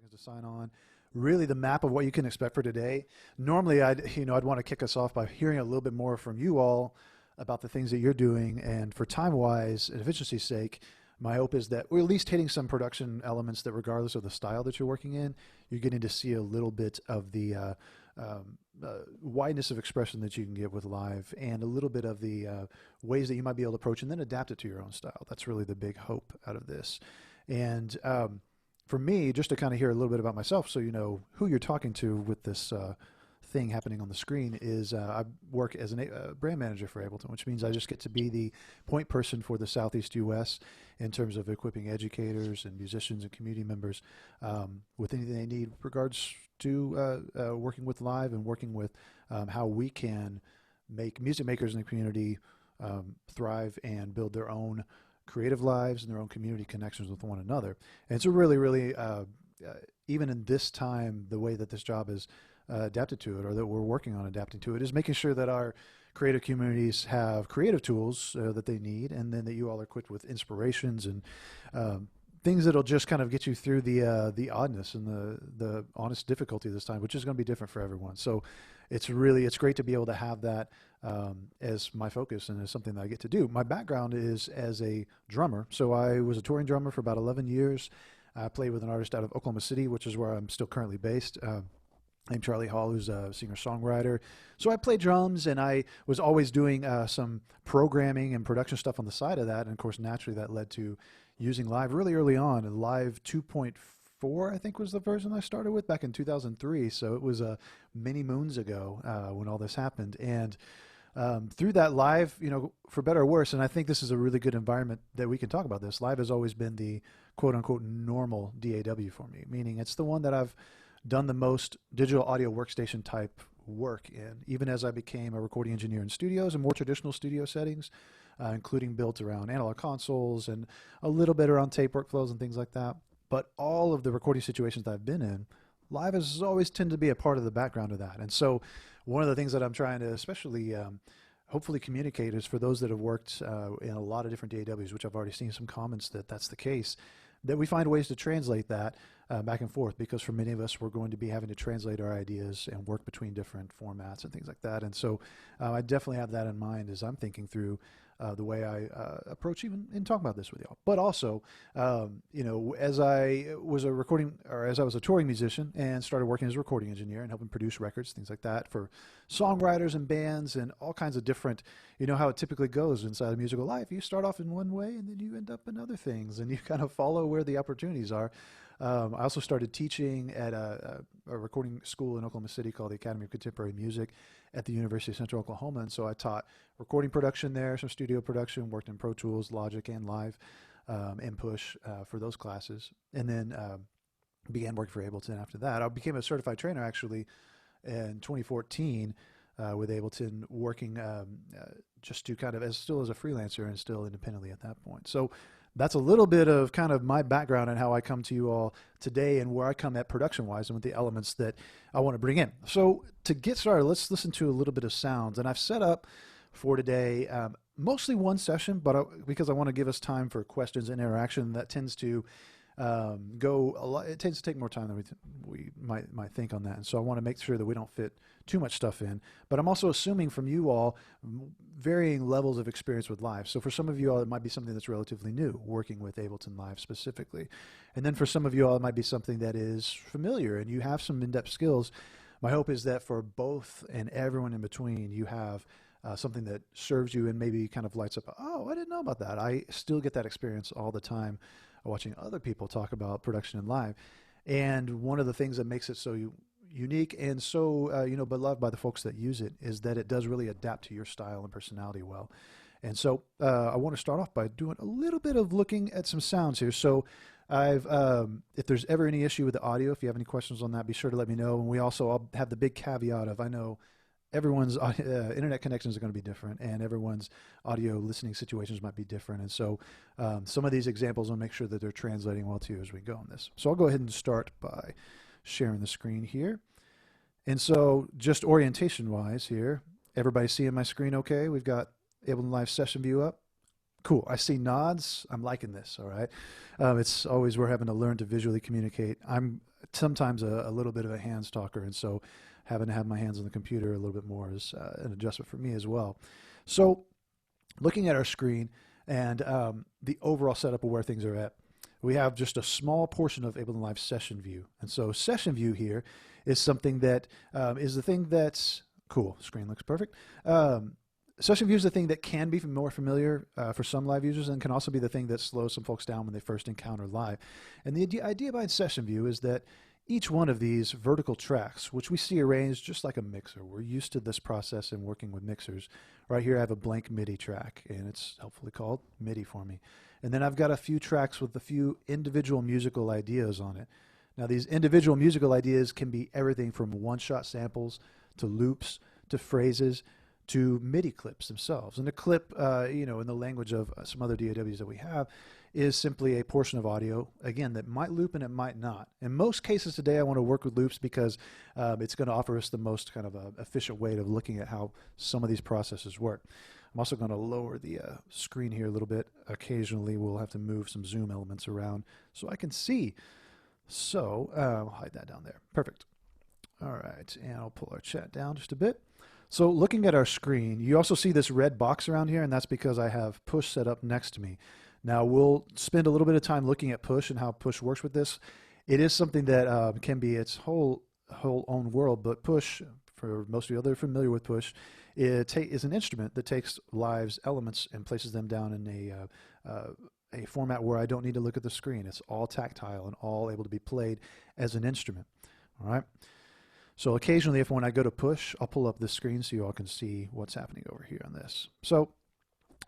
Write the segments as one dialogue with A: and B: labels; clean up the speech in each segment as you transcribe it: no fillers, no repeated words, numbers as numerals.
A: seconds to sign on. Really, the map of what you can expect for today. Normally, I'd want to kick us off by hearing a little bit more from you all about the things that you're doing, and for time-wise and efficiency's sake, my hope is that we're at least hitting some production elements that, regardless of the style that you're working in, you're getting to see a little bit of the wideness of expression that you can get with live, and a little bit of the ways that you might be able to approach and then adapt it to your own style. That's really the big hope out of this. And for me, just to kind of hear a little bit about myself, so you know who you're talking to with this thing happening on the screen, is I work as a brand manager for Ableton, which means I just get to be the point person for the Southeast U.S. in terms of equipping educators and musicians and community members with anything they need with regards to working with live and working with how we can make music makers in the community thrive and build their own creative lives and their own community connections with one another. And so really, even in this time, the way that this job is adapted to it, or that we're working on adapting to it, is making sure that our creative communities have creative tools that they need, and then that you all are equipped with inspirations and things that'll just kind of get you through the oddness and the honest difficulty this time, which is going to be different for everyone. So it's great to be able to have that as my focus and as something that I get to do. My background is as a drummer. So I was a touring drummer for about 11 years. I played with an artist out of Oklahoma City, which is where I'm still currently based. Named Charlie Hall, who's a singer-songwriter. So I play drums, and I was always doing some programming and production stuff on the side of that. And of course, naturally, that led to using Live really early on. And Live 2.4, I think, was the version I started with back in 2003. So it was many moons ago when all this happened. And through that, Live, for better or worse, and I think this is a really good environment that we can talk about this, Live has always been the quote-unquote normal DAW for me, meaning it's the one that I've done the most digital audio workstation type work in, even as I became a recording engineer in studios and more traditional studio settings, including built around analog consoles and a little bit around tape workflows and things like that. But all of the recording situations that I've been in, Live has always tended to be a part of the background of that. And so one of the things that I'm trying to especially hopefully communicate is for those that have worked in a lot of different DAWs, which I've already seen some comments that that's the case, that we find ways to translate that back and forth, because for many of us, we're going to be having to translate our ideas and work between different formats and things like that. And so I definitely have that in mind as I'm thinking through the way I approach even in talking about this with y'all. But also, as I was a touring musician and started working as a recording engineer and helping produce records, things like that, for songwriters and bands and all kinds of different, how it typically goes inside of musical life. You start off in one way and then you end up in other things, and you kind of follow where the opportunities are. I also started teaching at a recording school in Oklahoma City called the Academy of Contemporary Music at the University of Central Oklahoma. And so I taught recording production there, some studio production, worked in Pro Tools, Logic, and Live, and Push for those classes. And then began working for Ableton after that. I became a certified trainer actually in 2014 with Ableton, working just to kind of still as a freelancer and still independently at that point. So that's a little bit of kind of my background and how I come to you all today and where I come at production-wise and with the elements that I want to bring in. So to get started, let's listen to a little bit of sounds. And I've set up for today mostly one session, but because I want to give us time for questions and interaction, that tends to go a lot. It tends to take more time than we might think on that. And so I want to make sure that we don't fit too much stuff in. But I'm also assuming from you all varying levels of experience with Live. So for some of you all, it might be something that's relatively new, working with Ableton Live specifically. And then for some of you all, it might be something that is familiar and you have some in-depth skills. My hope is that for both and everyone in between, you have something that serves you and maybe kind of lights up, oh, I didn't know about that. I still get that experience all the time watching other people talk about production and live. And one of the things that makes it so unique and so beloved by the folks that use it is that it does really adapt to your style and personality well. And so I want to start off by doing a little bit of looking at some sounds here. So if there's ever any issue with the audio, if you have any questions on that, be sure to let me know. And I'll have the big caveat of, I know everyone's internet connections are going to be different, and everyone's audio listening situations might be different. And so some of these examples, I'll make sure that they're translating well too as we go on this. So I'll go ahead and start by sharing the screen here. And so just orientation wise here, everybody seeing my screen okay? We've got Ableton Live session view up. Cool. I see nods. I'm liking this. All right. It's always we're having to learn to visually communicate. I'm sometimes a little bit of a hands talker, and so having to have my hands on the computer a little bit more is an adjustment for me as well. So looking at our screen and the overall setup of where things are at, we have just a small portion of Ableton Live session view. And so session view here is something that is the thing that's cool. Screen looks perfect. Session view is the thing that can be more familiar for some live users and can also be the thing that slows some folks down when they first encounter live. And the idea behind session view is that each one of these vertical tracks, which we see arranged just like a mixer, we're used to this process in working with mixers. Right here I have a blank MIDI track, and it's helpfully called MIDI for me. And then I've got a few tracks with a few individual musical ideas on it. Now these individual musical ideas can be everything from one-shot samples to loops to phrases to MIDI clips themselves. And a clip, in the language of some other DAWs that we have, is simply a portion of audio, again, that might loop and it might not. In most cases today, I want to work with loops because it's going to offer us the most kind of efficient way of looking at how some of these processes work. I'm also going to lower the screen here a little bit. Occasionally, we'll have to move some zoom elements around so I can see. So I'll hide that down there. Perfect. All right, and I'll pull our chat down just a bit. So looking at our screen, you also see this red box around here, and that's because I have push set up next to me. Now we'll spend a little bit of time looking at push and how push works with this. It is something that can be its whole own world, but push, for most of you that are familiar with push, is an instrument that takes Live's elements and places them down in a format where I don't need to look at the screen. It's all tactile and all able to be played as an instrument. All right. So occasionally, when I go to push, I'll pull up this screen so you all can see what's happening over here on this. So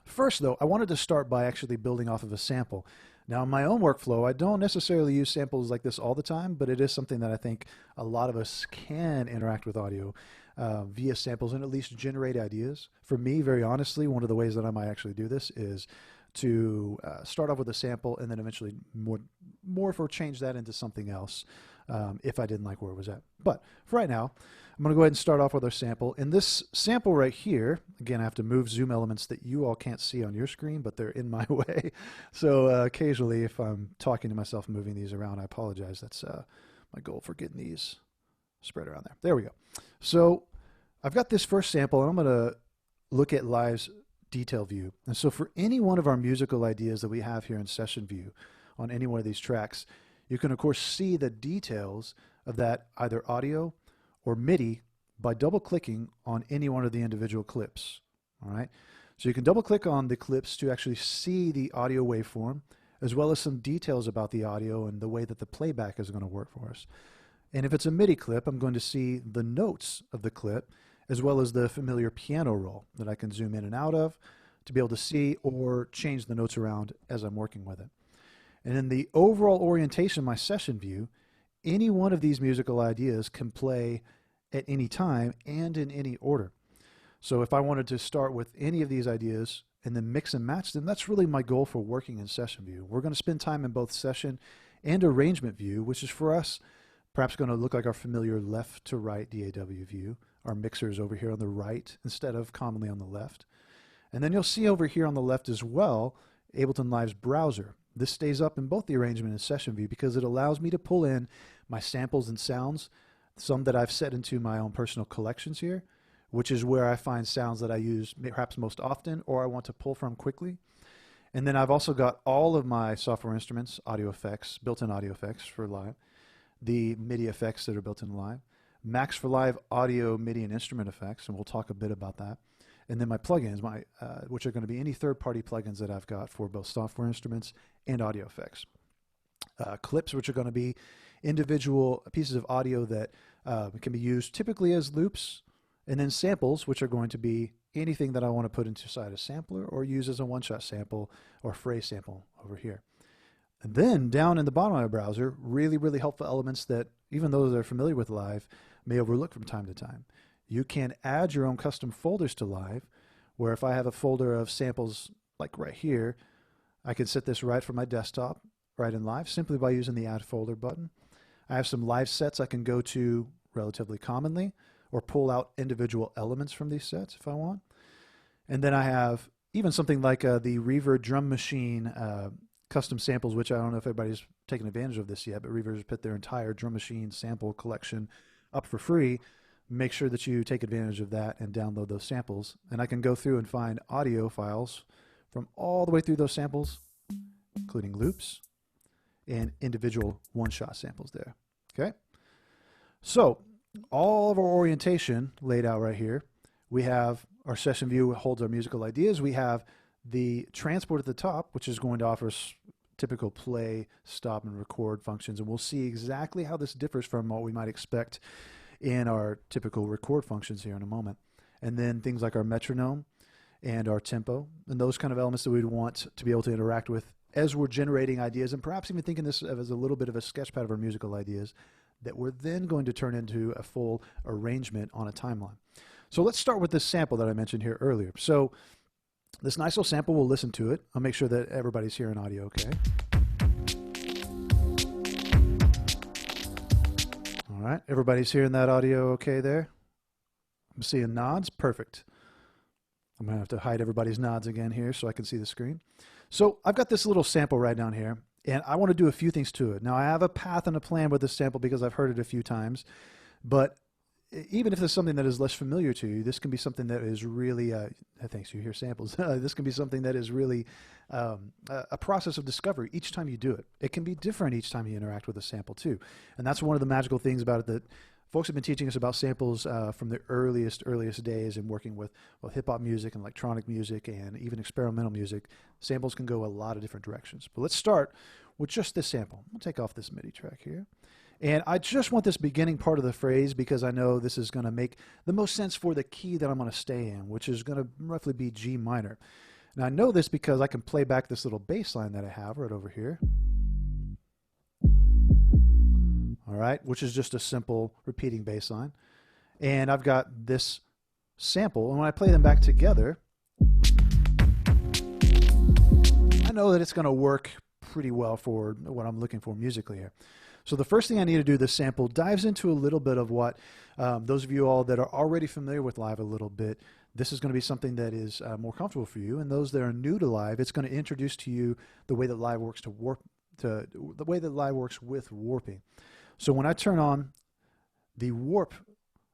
A: first, though, I wanted to start by actually building off of a sample. Now, in my own workflow, I don't necessarily use samples like this all the time, but it is something that I think a lot of us can interact with audio via samples and at least generate ideas. For me, very honestly, one of the ways that I might actually do this is to start off with a sample and then eventually morph or change that into something else if I didn't like where it was at. But for right now, I'm going to go ahead and start off with our sample. In this sample right here, again, I have to move zoom elements that you all can't see on your screen, but they're in my way. So occasionally, if I'm talking to myself moving these around, I apologize. That's my goal for getting these spread around there. There we go. So I've got this first sample, and I'm going to look at Live's detail view. And so for any one of our musical ideas that we have here in session view on any one of these tracks, you can, of course, see the details of that either audio or MIDI by double-clicking on any one of the individual clips. All right? So you can double-click on the clips to actually see the audio waveform, as well as some details about the audio and the way that the playback is going to work for us. And if it's a MIDI clip, I'm going to see the notes of the clip, as well as the familiar piano roll that I can zoom in and out of to be able to see or change the notes around as I'm working with it. And in the overall orientation of my session view, any one of these musical ideas can play at any time and in any order. So if I wanted to start with any of these ideas and then mix and match them, that's really my goal for working in session view. We're going to spend time in both session and arrangement view, which is for us perhaps going to look like our familiar left to right DAW view. Our mixer is over here on the right instead of commonly on the left. And then you'll see over here on the left as well, Ableton Live's browser. This stays up in both the arrangement and session view because it allows me to pull in my samples and sounds, some that I've set into my own personal collections here, which is where I find sounds that I use perhaps most often or I want to pull from quickly. And then I've also got all of my software instruments, audio effects, built-in audio effects for Live, the MIDI effects that are built in Live, Max for Live audio, MIDI, and instrument effects, and we'll talk a bit about that. And then my plugins, which are going to be any third-party plugins that I've got for both software instruments and audio effects. Clips, which are going to be individual pieces of audio that can be used typically as loops, and then samples, which are going to be anything that I want to put inside a sampler or use as a one-shot sample or phrase sample over here. And then down in the bottom of my browser, really, really helpful elements that even those that are familiar with Live may overlook from time to time. You can add your own custom folders to Live, where if I have a folder of samples like right here, I can set this right from my desktop, right in Live, simply by using the Add Folder button. I have some Live sets I can go to relatively commonly, or pull out individual elements from these sets if I want. And then I have even something like the Reverb drum machine custom samples, which I don't know if everybody's taken advantage of this yet, but Reverb has put their entire drum machine sample collection up for free. Make sure that you take advantage of that and download those samples. And I can go through and find audio files from all the way through those samples, including loops and individual one-shot samples there. Okay? So all of our orientation laid out right here. We have our session view holds our musical ideas. We have the transport at the top, which is going to offer us typical play, stop, and record functions. And we'll see exactly how this differs from what we might expect in our typical record functions here in a moment. And then things like our metronome and our tempo and those kind of elements that we'd want to be able to interact with as we're generating ideas, and perhaps even thinking this as a little bit of a sketchpad of our musical ideas that we're then going to turn into a full arrangement on a timeline. So let's start with this sample that I mentioned here earlier. So this nice little sample, we'll listen to it. I'll make sure that everybody's hearing audio okay. All right, everybody's hearing that audio okay there? I'm seeing nods, perfect. I'm gonna have to hide everybody's nods again here so I can see the screen. So I've got this little sample right down here, and I want to do a few things to it. Now I have a path and a plan with this sample because I've heard it a few times, but even if it's something that is less familiar to you, this can be something that is really, thanks, you hear samples, this can be something that is really a process of discovery each time you do it. It can be different each time you interact with a sample too. And that's one of the magical things about it, that folks have been teaching us about samples from the earliest days and working with hip-hop music and electronic music and even experimental music. Samples can go a lot of different directions. But let's start with just this sample. We'll take off this MIDI track here. And I just want this beginning part of the phrase because I know this is going to make the most sense for the key that I'm going to stay in, which is going to roughly be G minor. Now I know this because I can play back this little bass line that I have right over here. All right, which is just a simple repeating bass line. And I've got this sample, and when I play them back together, I know that it's going to work pretty well for what I'm looking for musically here. So the first thing I need to do, this sample dives into a little bit of what those of you all that are already familiar with live a little bit, this is going to be something that is more comfortable for you. And those that are new to live, it's going to introduce to you the way that live works the way that live works with warping. So when I turn on the warp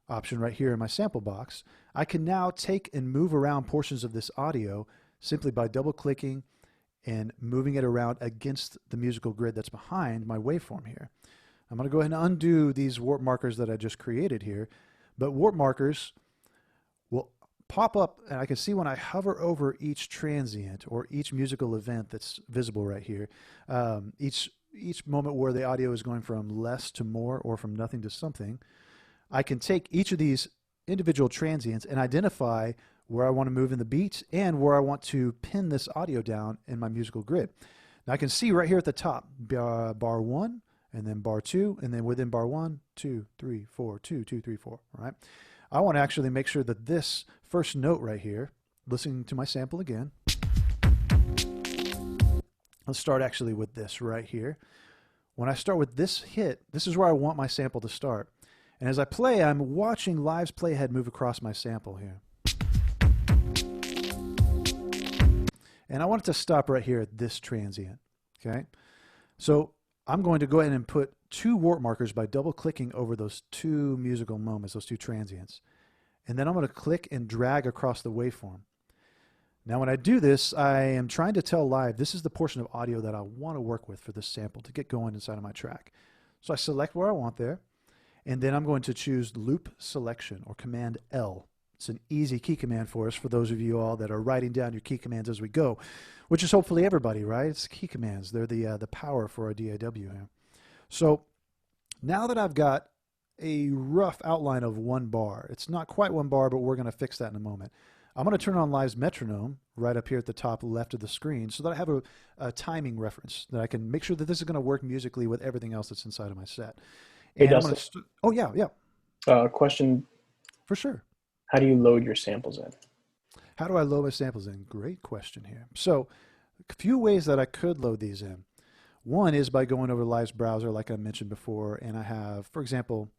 A: option right here in my sample box, I can now take and move around portions of this audio simply by double clicking and moving it around against the musical grid that's behind my waveform here. I'm going to go ahead and undo these warp markers that I just created here, but warp markers will pop up, and I can see when I hover over each transient or each musical event that's visible right here, each moment where the audio is going from less to more or from nothing to something, I can take each of these individual transients and identify where I want to move in the beat and where I want to pin this audio down in my musical grid. Now I can see right here at the top, bar 1, and then bar 2, and then within bar 1, 2, 3, 4, 2, 2, 3, 4, right? I want to actually make sure that this first note right here, listening to my sample again, let's start actually with this right here. When I start with this hit, this is where I want my sample to start. And as I play, I'm watching Live's playhead move across my sample here. And I want it to stop right here at this transient, okay? So I'm going to go ahead and put 2 warp markers by double clicking over those 2 musical moments, those 2 transients. And then I'm going to click and drag across the waveform. Now when I do this, I am trying to tell Live this is the portion of audio that I want to work with for this sample to get going inside of my track. So I select where I want there, and then I'm going to choose Loop Selection, or Command L. It's an easy key command for us, for those of you all that are writing down your key commands as we go, which is hopefully everybody, right? It's key commands. They're the power for our DAW here. So now that I've got a rough outline of 1 bar, it's not quite 1 bar, but we're going to fix that in a moment. I'm going to turn on Live's metronome right up here at the top left of the screen so that I have a timing reference, that I can make sure that this is going to work musically with everything else that's inside of my set.
B: Hey,
A: And
B: Dustin.
A: oh, yeah.
B: Question.
A: For sure.
B: How do you load your samples in?
A: How do I load my samples in? Great question here. So a few ways that I could load these in. One is by going over Live's browser, like I mentioned before, and I have, for example,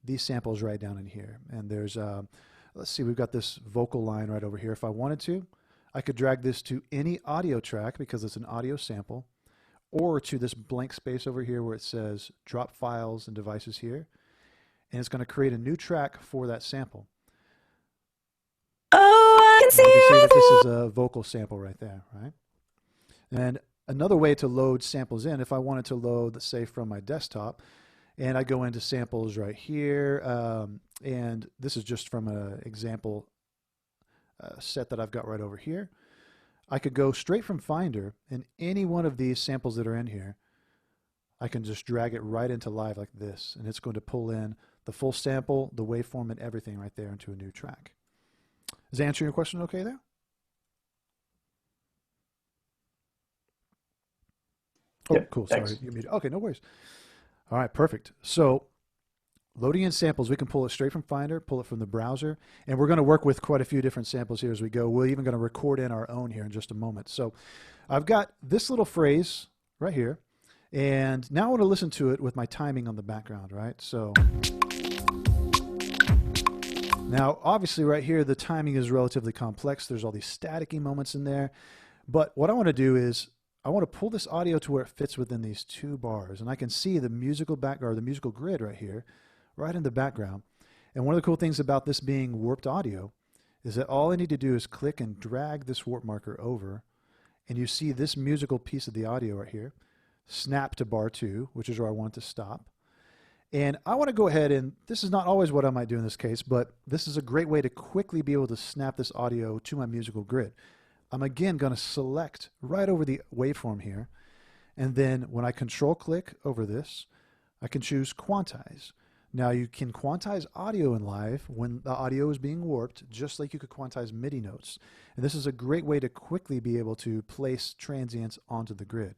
A: these samples right down in here. And there's, let's see, we've got this vocal line right over here. If I wanted to, I could drag this to any audio track because it's an audio sample, or to this blank space over here where it says drop files and devices here. And it's going to create a new track for that sample.
C: Oh, I can see
A: you can see that this
C: it.
A: is a vocal sample right there, right? And another way to load samples in, if I wanted to load, let's say, from my desktop, and I go into samples right here, and this is just from an example set that I've got right over here. I could go straight from Finder, and any one of these samples that are in here, I can just drag it right into Live like this, and it's going to pull in the full sample, the waveform, and everything right there into a new track. Is that answering your question okay there? Oh,
B: Yep,
A: cool.
B: thanks.
A: Sorry. You muted. Okay, no worries. All right, perfect. So loading in samples, we can pull it straight from Finder, pull it from the browser, and we're going to work with quite a few different samples here as we go. We're even going to record in our own here in just a moment. So I've got this little phrase right here, and now I want to listen to it with my timing on the background, right? So now, obviously right here, the timing is relatively complex. There's all these staticky moments in there. But what I want to do is I want to pull this audio to where it fits within these two bars. And I can see the musical background, or the musical grid right here, right in the background. And one of the cool things about this being warped audio is that all I need to do is click and drag this warp marker over. And you see this musical piece of the audio right here, snap to bar 2, which is where I want to stop. And I want to go ahead, and this is not always what I might do in this case, but this is a great way to quickly be able to snap this audio to my musical grid. I'm again going to select right over the waveform here, and then when I control click over this, I can choose quantize. Now you can quantize audio in Live when the audio is being warped, just like you could quantize MIDI notes. And this is a great way to quickly be able to place transients onto the grid.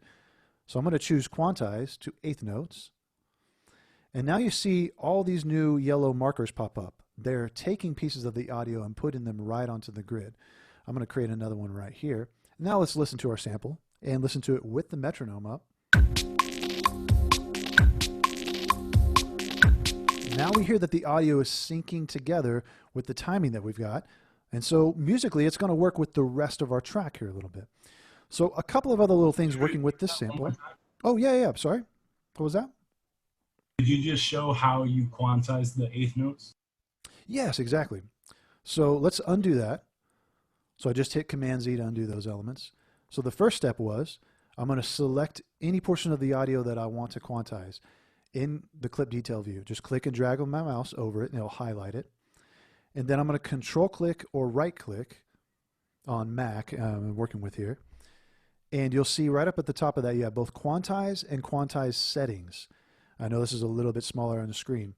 A: So I'm going to choose quantize to eighth notes. And now you see all these new yellow markers pop up. They're taking pieces of the audio and putting them right onto the grid. I'm going to create another one right here. Now let's listen to our sample and listen to it with the metronome up. Now we hear that the audio is syncing together with the timing that we've got. And so musically, it's going to work with the rest of our track here a little bit. So a couple of other little things working with this sample. Oh, yeah, I'm sorry. What was that?
D: Did you just show how you quantize the eighth notes?
A: Yes, exactly. So let's undo that. So I just hit Command Z to undo those elements. So the first step was I'm going to select any portion of the audio that I want to quantize in the clip detail view. Just click and drag with my mouse over it and it'll highlight it. And then I'm going to control click or right click on Mac I'm working with here. And you'll see right up at the top of that you have both quantize and quantize settings. I know this is a little bit smaller on the screen.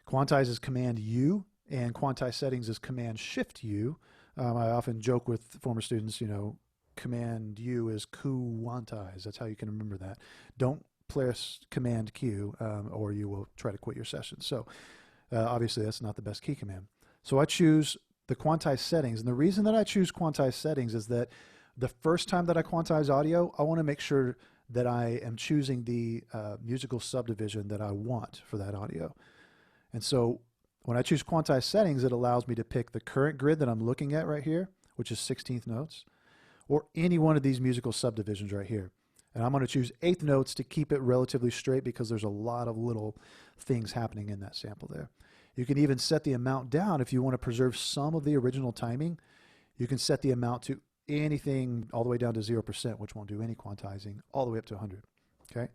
A: Quantize is Command U, and quantize settings is Command Shift U. I often joke with former students, you know, Command U is quantize. That's how you can remember that. Don't press Command Q, or you will try to quit your session. So obviously that's not the best key command. So I choose the quantize settings, and the reason that I choose quantize settings is that the first time that I quantize audio, I want to make sure that I am choosing the musical subdivision that I want for that audio. And so when I choose quantize settings, it allows me to pick the current grid that I'm looking at right here, which is 16th notes, or any one of these musical subdivisions right here. And I'm going to choose eighth notes to keep it relatively straight because there's a lot of little things happening in that sample there. You can even set the amount down if you want to preserve some of the original timing. You can set the amount to anything all the way down to 0%, which won't do any quantizing, all the way up to 100. Okay.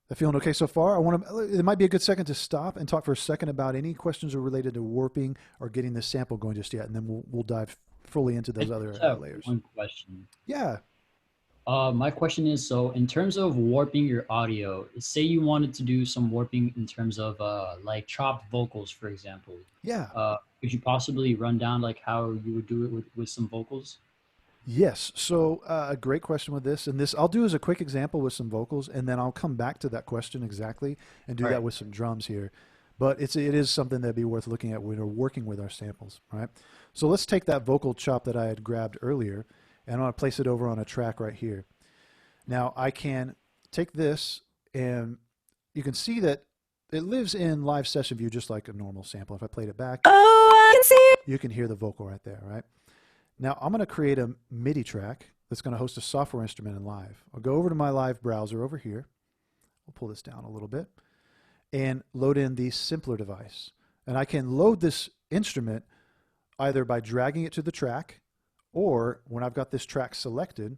A: That feeling okay so far? It might be a good second to stop and talk for a second about any questions related to warping or getting this sample going just yet, and then we'll dive fully into those other layers.
E: One question.
A: Yeah.
E: My question is, so in terms of warping your audio, say you wanted to do some warping in terms of like chopped vocals, for example.
A: Yeah.
E: Could you possibly run down like how you would do it with some vocals?
A: Yes. So a great question with this, and this I'll do as a quick example with some vocals, and then I'll come back to that question exactly and do that with some drums here. But it is something that'd be worth looking at when we're working with our samples, right? So let's take that vocal chop that I had grabbed earlier, and I want to place it over on a track right here. Now I can take this, and you can see that it lives in live session view just like a normal sample. If I played it back,
C: Oh, I can see it.
A: You can hear the vocal right there, right? Now I'm going to create a MIDI track that's going to host a software instrument in Live. I'll go over to my Live browser over here. We'll pull this down a little bit and load in the Simpler device. And I can load this instrument either by dragging it to the track, or when I've got this track selected,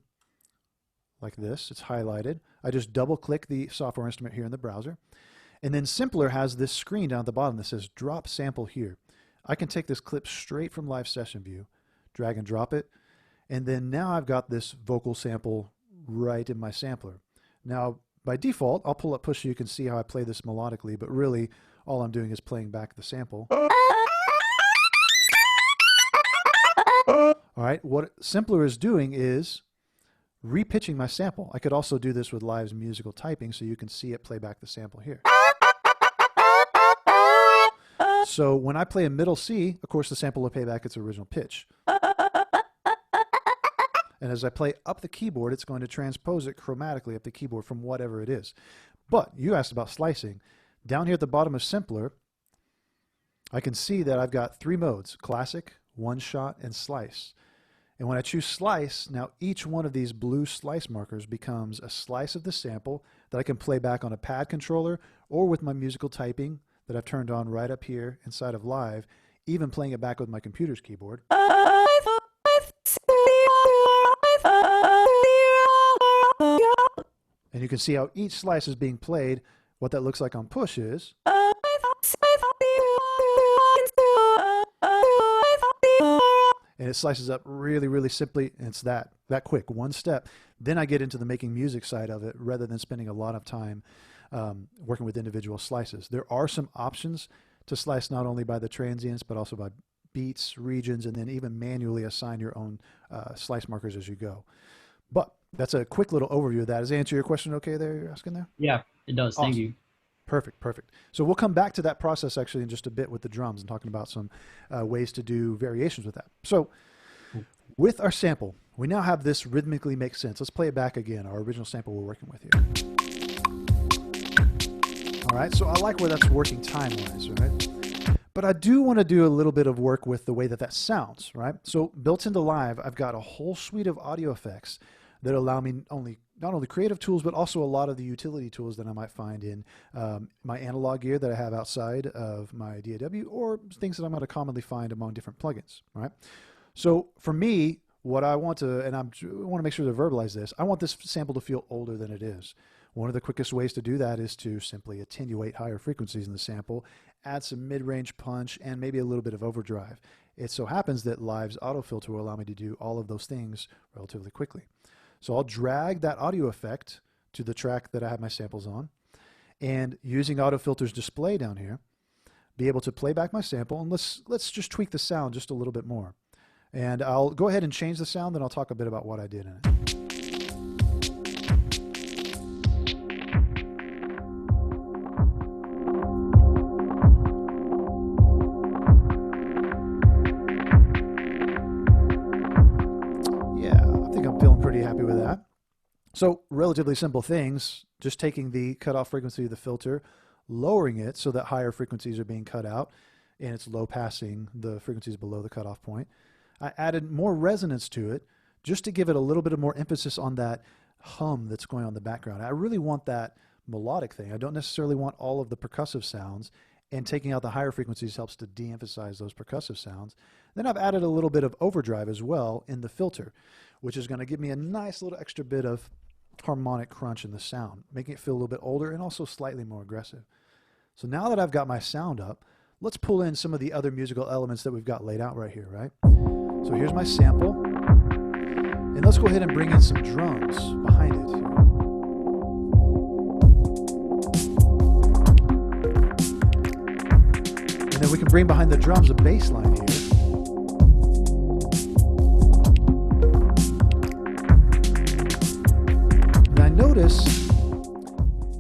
A: like this, it's highlighted, I just double click the software instrument here in the browser. And then Simpler has this screen down at the bottom that says drop sample here. I can take this clip straight from Live Session View, drag and drop it, and then now I've got this vocal sample right in my sampler. Now, by default, I'll pull up push so you can see how I play this melodically, but really all I'm doing is playing back the sample. All right, what Simpler is doing is repitching my sample. I could also do this with Live's musical typing so you can see it play back the sample here. So when I play a middle C, of course the sample will play back its original pitch. And as I play up the keyboard, it's going to transpose it chromatically up the keyboard from whatever it is. But you asked about slicing. Down here at the bottom of Simpler, I can see that I've got 3 modes: classic, one shot, and slice. And when I choose slice, now each one of these blue slice markers becomes a slice of the sample that I can play back on a pad controller or with my musical typing that I've turned on right up here inside of Live, even playing it back with my computer's keyboard. And you can see how each slice is being played. What that looks like on push is. And it slices up really, really simply, and it's that quick, one step. Then I get into the making music side of it rather than spending a lot of time working with individual slices. There are some options to slice not only by the transients, but also by beats, regions, and then even manually assign your own slice markers as you go. But that's a quick little overview of that. Does that answer your question okay there you're asking there?
E: Yeah, it does.
A: Awesome.
E: Thank you.
A: Perfect, perfect. So we'll come back to that process actually in just a bit with the drums and talking about some ways to do variations with that. So with our sample, we now have this rhythmically makes sense. Let's play it back again, our original sample we're working with here. All right, so I like where that's working time-wise, right? But I do want to do a little bit of work with the way that that sounds, right? So built into Live, I've got a whole suite of audio effects that allow me not only creative tools, but also a lot of the utility tools that I might find in my analog gear that I have outside of my DAW, or things that I'm going to commonly find among different plugins, right? So for me, what I want to, and I want to make sure to verbalize this, I want this sample to feel older than it is. One of the quickest ways to do that is to simply attenuate higher frequencies in the sample, add some mid-range punch, and maybe a little bit of overdrive. It so happens that Live's auto filter will allow me to do all of those things relatively quickly. So I'll drag that audio effect to the track that I have my samples on, and using auto filter's display down here, be able to play back my sample, and let's just tweak the sound just a little bit more. And I'll go ahead and change the sound, then I'll talk a bit about what I did in it. So relatively simple things, just taking the cutoff frequency of the filter, lowering it so that higher frequencies are being cut out, and it's low passing the frequencies below the cutoff point. I added more resonance to it just to give it a little bit of more emphasis on that hum that's going on in the background. I really want that melodic thing. I don't necessarily want all of the percussive sounds, and taking out the higher frequencies helps to de-emphasize those percussive sounds. Then I've added a little bit of overdrive as well in the filter, which is going to give me a nice little extra bit of harmonic crunch in the sound, making it feel a little bit older and also slightly more aggressive. So now that I've got my sound up, let's pull in some of the other musical elements that we've got laid out right here, right? So here's my sample, and let's go ahead and bring in some drums behind it here. And then we can bring behind the drums a bass line here. Notice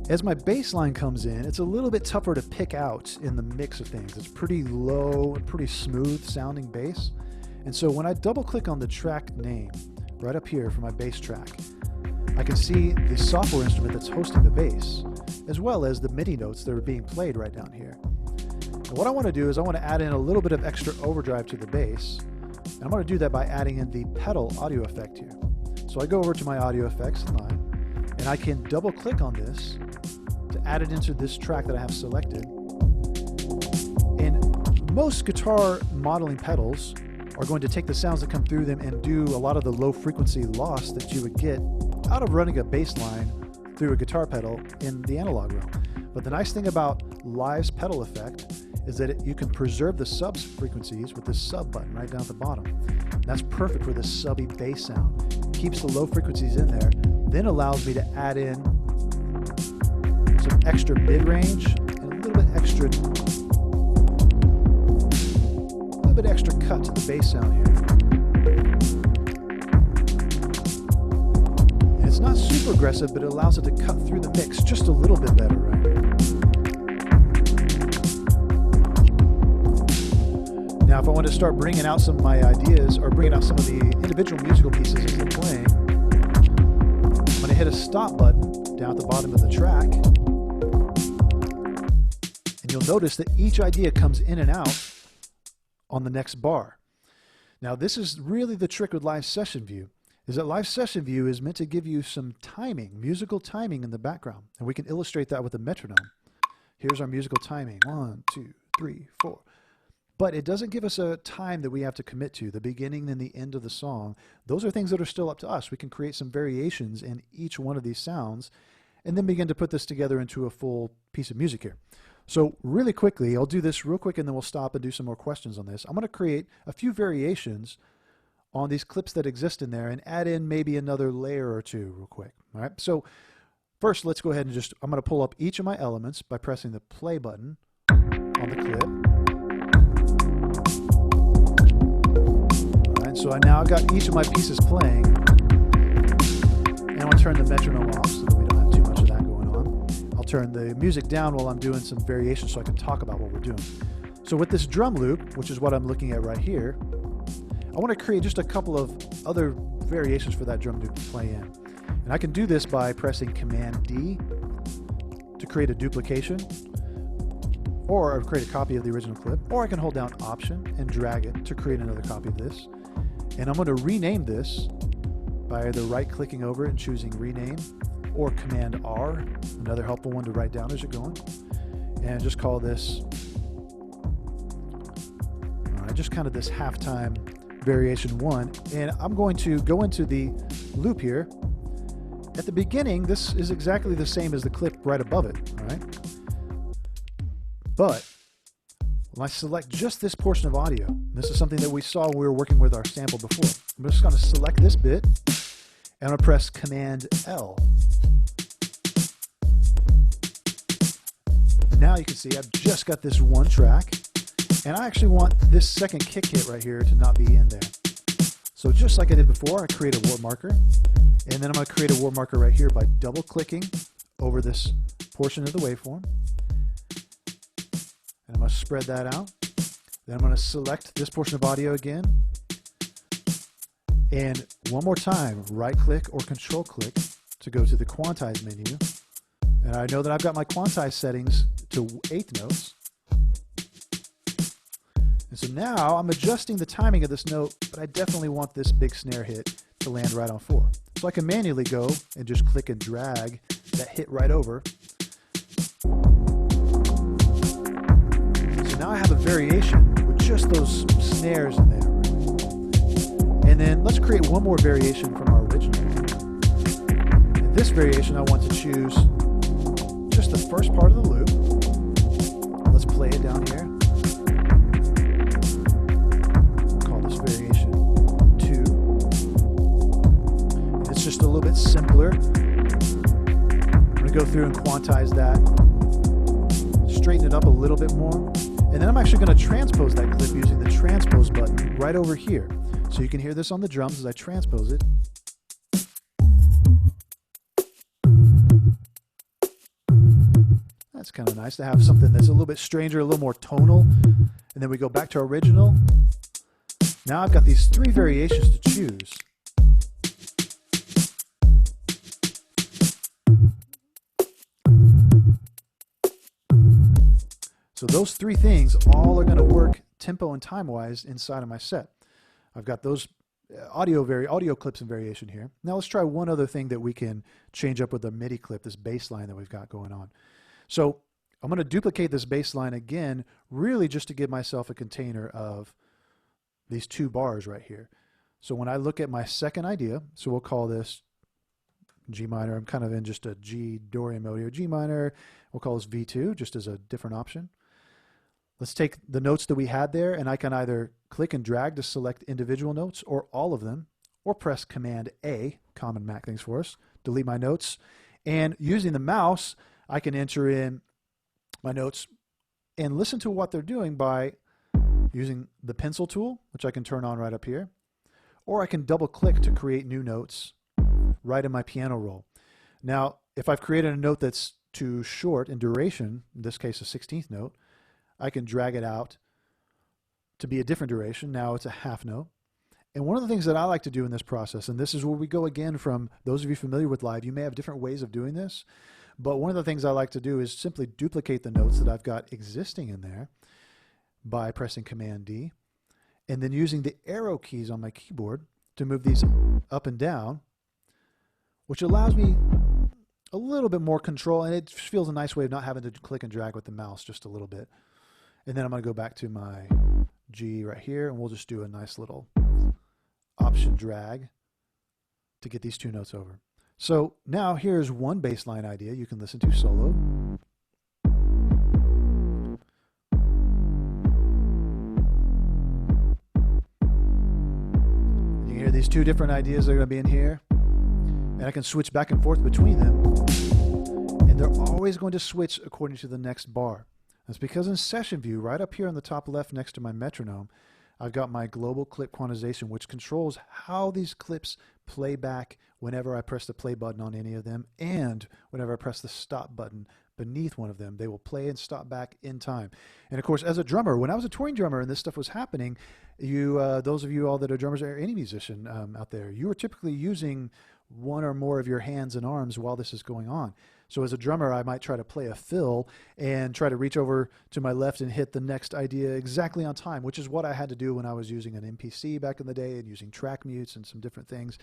A: as my bass line comes in, it's a little bit tougher to pick out in the mix of things. It's pretty low and pretty smooth sounding bass. And so when I double click on the track name right up here for my bass track, I can see the software instrument that's hosting the bass, as well as the MIDI notes that are being played right down here. And what I want to do is I want to add in a little bit of extra overdrive to the bass And I'm going to do that by adding in the pedal audio effect here. So I go over to my audio effects line, and I can double click on this to add it into this track that I have selected. And most guitar modeling pedals are going to take the sounds that come through them and do a lot of the low frequency loss that you would get out of running a bass line through a guitar pedal in the analog realm. But the nice thing about Live's pedal effect is that you can preserve the sub frequencies with this sub button right down at the bottom. And that's perfect for this subby bass sound. Keeps the low frequencies in there, then allows me to add in some extra mid-range and a little bit extra cut to the bass sound here. And it's not super aggressive, but it allows it to cut through the mix just a little bit better, right? Now, if I want to start bringing out some of my ideas or bringing out some of the individual musical pieces as they're playing, I'm going to hit a stop button down at the bottom of the track. And you'll notice that each idea comes in and out on the next bar. Now, this is really the trick with Live Session View, is that Live Session View is meant to give you some timing, musical timing in the background. And we can illustrate that with a metronome. Here's our musical timing. 1, 2, 3, 4. But it doesn't give us a time that we have to commit to, the beginning and the end of the song. Those are things that are still up to us. We can create some variations in each one of these sounds and then begin to put this together into a full piece of music here. So really quickly, I'll do this real quick and then we'll stop and do some more questions on this. I'm going to create a few variations on these clips that exist in there and add in maybe another layer or two real quick. All right. So first, let's go ahead and I'm going to pull up each of my elements by pressing the play button on the clip. All right. So now I've got each of my pieces playing, and I'll turn the metronome off so that we don't have too much of that going on. I'll turn the music down while I'm doing some variations so I can talk about what we're doing. So with this drum loop, which is what I'm looking at right here, I want to create just a couple of other variations for that drum loop to play in. And I can do this by pressing Command D to create a duplication, or create a copy of the original clip, or I can hold down Option and drag it to create another copy of this. And I'm going to rename this by either right-clicking over it and choosing Rename, or Command R, another helpful one to write down as you're going. And just call this, just kind of this halftime variation 1. And I'm going to go into the loop here. At the beginning, this is exactly the same as the clip right above it, all right? But when I select just this portion of audio, this is something that we saw when we were working with our sample before. I'm just going to select this bit, and I'm going to press Command L. Now you can see I've just got this one track, and I actually want this second kick hit right here to not be in there. So just like I did before, I create a warp marker, and then I'm going to create a warp marker right here by double-clicking over this portion of the waveform. And I'm going to spread that out. Then I'm going to select this portion of audio again. And one more time, right-click or control-click to go to the quantize menu. And I know that I've got my quantize settings to 1/8 notes. And so now I'm adjusting the timing of this note, but I definitely want this big snare hit to land right on 4. So I can manually go and just click and drag that hit right over. So now I have a variation with just those snares in there. And then let's create one more variation from our original. In this variation, I want to choose just the first part of the loop. Let's play it down here. We'll call this variation 2. And it's just a little bit simpler. I'm going to go through and quantize that, straighten it up a little bit more, and then I'm actually going to transpose that clip using the transpose button right over here. So you can hear this on the drums as I transpose it. That's kind of nice to have something that's a little bit stranger, a little more tonal. And then we go back to our original. Now I've got these 3 variations to choose. So those 3 things all are going to work tempo and time-wise inside of my set. I've got those audio clips and variation here. Now let's try one other thing that we can change up with the MIDI clip, this bass line that we've got going on. So I'm going to duplicate this bass line again, really just to give myself a container of these 2 bars right here. So when I look at my second idea, so we'll call this G minor. I'm kind of in just a G Dorian mode here. G minor, we'll call this V2 just as a different option. Let's take the notes that we had there, and I can either click and drag to select individual notes or all of them, or press Command A, common Mac things for us, delete my notes. And using the mouse, I can enter in my notes and listen to what they're doing by using the pencil tool, which I can turn on right up here, or I can double click to create new notes right in my piano roll. Now, if I've created a note that's too short in duration, in this case a 16th note, I can drag it out to be a different duration. Now it's a half note. And one of the things that I like to do in this process, and this is where we go again from those of you familiar with live, you may have different ways of doing this, but one of the things I like to do is simply duplicate the notes that I've got existing in there by pressing Command D, and then using the arrow keys on my keyboard to move these up and down, which allows me a little bit more control, and it feels a nice way of not having to click and drag with the mouse just a little bit. And then I'm going to go back to my G right here, and we'll just do a nice little option drag to get these 2 notes over. So now here's one bass line idea you can listen to solo. You can hear these 2 different ideas that are going to be in here, and I can switch back and forth between them, and they're always going to switch according to the next bar. That's because in session view, right up here on the top left next to my metronome, I've got my global clip quantization, which controls how these clips play back whenever I press the play button on any of them, and whenever I press the stop button beneath one of them. They will play and stop back in time. And of course, as a drummer, when I was a touring drummer and this stuff was happening, those of you all that are drummers or any musician out there, you are typically using one or more of your hands and arms while this is going on. So as a drummer, I might try to play a fill and try to reach over to my left and hit the next idea exactly on time, which is what I had to do when I was using an MPC back in the day and using track mutes and some different things.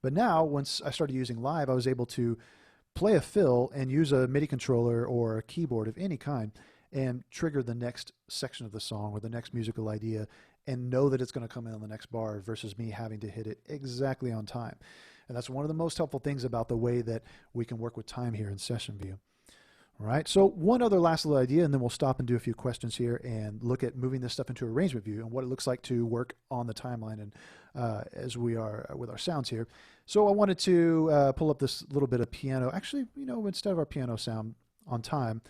A: But now, once I started using live, I was able to play a fill and use a MIDI controller or a keyboard of any kind and trigger the next section of the song or the next musical idea and know that it's going to come in on the next bar versus me having to hit it exactly on time. And that's one of the most helpful things about the way that we can work with time here in session view. All right, so one other last little idea, and then we'll stop and do a few questions here and look at moving this stuff into arrangement view and what it looks like to work on the timeline and as we are with our sounds here. So I wanted to pull up this little bit of piano. Actually, instead of our piano sound on time,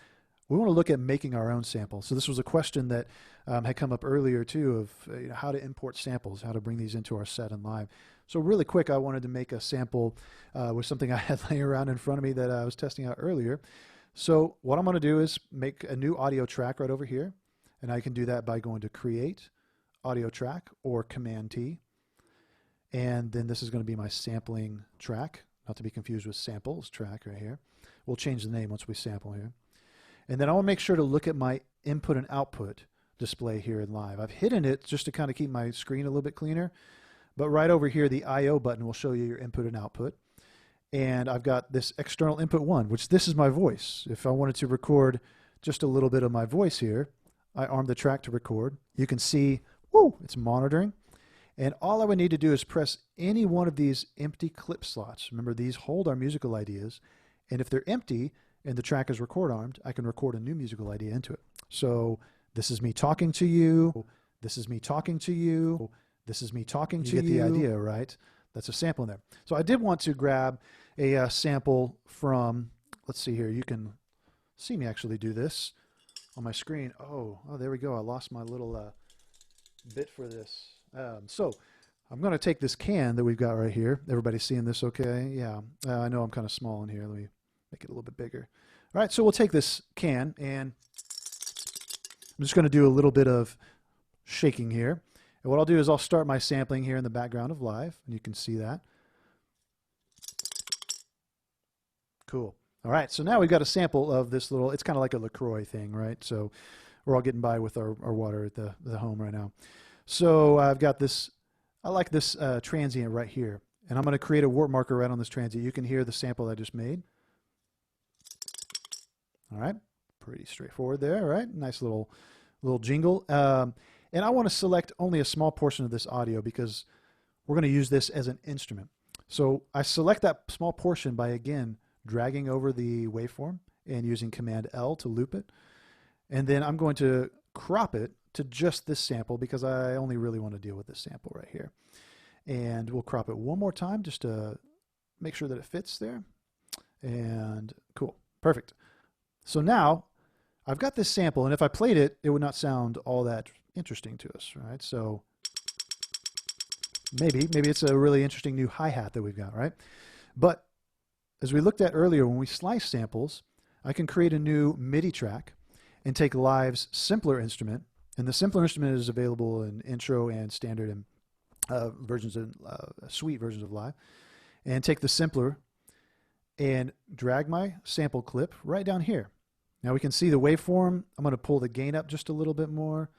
A: we want to look at making our own samples. So this was a question that had come up earlier too of how to import samples, how to bring these into our set and live. So really quick, I wanted to make a sample with something I had laying around in front of me that I was testing out earlier. So what I'm going to do is make a new audio track right over here. And I can do that by going to Create, Audio Track, or Command T. And then this is going to be my sampling track, not to be confused with samples track right here. We'll change the name once we sample here. And then I want to make sure to look at my input and output display here in live. I've hidden it just to kind of keep my screen a little bit cleaner. But right over here, the I/O button will show you your input and output. And I've got this external input 1, which this is my voice. If I wanted to record just a little bit of my voice here, I arm the track to record. You can see, whoo, it's monitoring. And all I would need to do is press any one of these empty clip slots. Remember, these hold our musical ideas. And if they're empty and the track is record armed, I can record a new musical idea into it. So this is me talking to you. This is me talking to you. This is me talking to you. You get the idea, right? That's a sample in there. So I did want to grab a sample from, let's see here. You can see me actually do this on my screen. Oh, there we go. I lost my little bit for this. So I'm going to take this can that we've got right here. Everybody seeing this okay? Yeah. I know I'm kind of small in here. Let me make it a little bit bigger. All right, so we'll take this can, and I'm just going to do a little bit of shaking here. And what I'll do is I'll start my sampling here in the background of live, and you can see that. Cool. All right, so now we've got a sample of this little, it's kind of like a LaCroix thing, right? So we're all getting by with our water at the home right now. So I've got this I like this transient right here. And I'm going to create a warp marker right on this transient. You can hear the sample I just made. All right, pretty straightforward there. All right, nice little jingle. And I want to select only a small portion of this audio because we're going to use this as an instrument. So I select that small portion by, again, dragging over the waveform and using Command L to loop it. And then I'm going to crop it to just this sample because I only really want to deal with this sample right here. And we'll crop it one more time just to make sure that it fits there. And cool, perfect. So now I've got this sample, and if I played it, it would not sound all that interesting to us, right? So maybe it's a really interesting new hi-hat that we've got, right? But as we looked at earlier, when we slice samples, I can create a new MIDI track and take Live's simpler instrument, and the simpler instrument is available in intro and standard and versions of suite versions of Live, and take the simpler and drag my sample clip right down here. Now we can see the waveform. I'm going to pull the gain up just a little bit more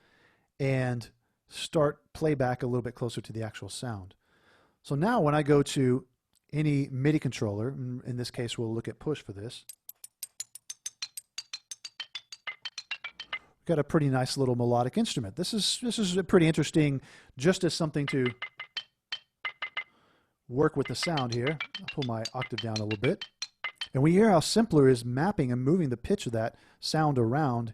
A: and start playback a little bit closer to the actual sound. So now when I go to any MIDI controller, in this case we'll look at push for this, we've got a pretty nice little melodic instrument. This is pretty interesting just as something to work with the sound here. I'll pull my octave down a little bit. And we hear how simpler is mapping and moving the pitch of that sound around,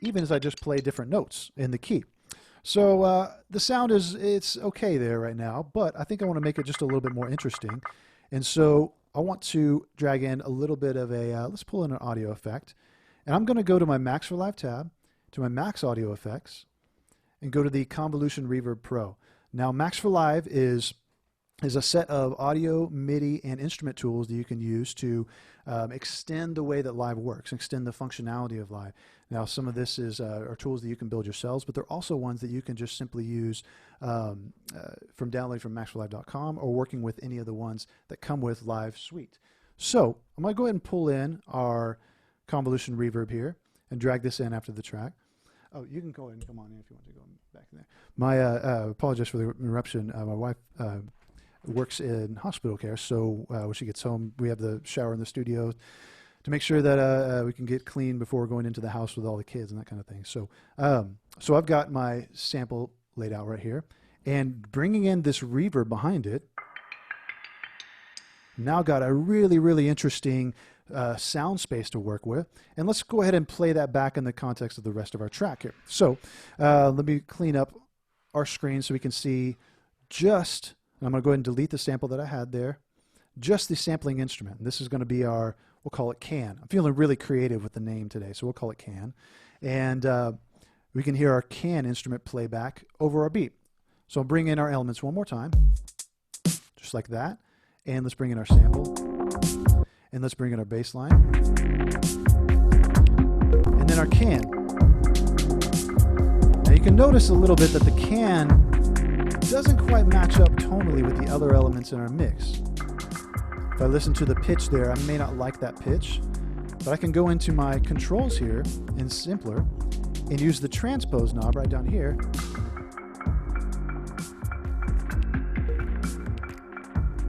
A: even as I just play different notes in the key. So the sound it's okay there right now, but I think I want to make it just a little bit more interesting. And so I want to drag in a little bit of a, let's pull in an audio effect. And I'm going to go to my Max for Live tab, to my Max Audio Effects, and go to the Convolution Reverb Pro. Now Max for Live is a set of audio, MIDI, and instrument tools that you can use to extend the way that Live works, extend the functionality of Live. Now some of this are tools that you can build yourselves, but they're also ones that you can just simply use from downloading from maxforlive.com or working with any of the ones that come with Live Suite. So I'm going to go ahead and pull in our convolution reverb here and drag this in after the track. Oh, you can go ahead and come on in if you want to go back in there. My apologize for the interruption. My wife works in hospital care, so when she gets home, we have the shower in the studio to make sure that we can get clean before going into the house with all the kids and that kind of thing. So, so I've got my sample laid out right here, and bringing in this reverb behind it, now got a really interesting sound space to work with. And let's go ahead and play that back in the context of the rest of our track here. So let me clean up our screen so we can see just, I'm going to go ahead and delete the sample that I had there, just the sampling instrument. And this is going to be our, we'll call it can. I'm feeling really creative with the name today, so we'll call it can. And we can hear our can instrument playback over our beat. So I'll bring in our elements one more time, just like that. And let's bring in our sample. And let's bring in our bass line. And then our can. Now you can notice a little bit that the can doesn't quite match up tonally with the other elements in our mix. If I listen to the pitch there, I may not like that pitch, but I can go into my controls here in Simpler and use the transpose knob right down here.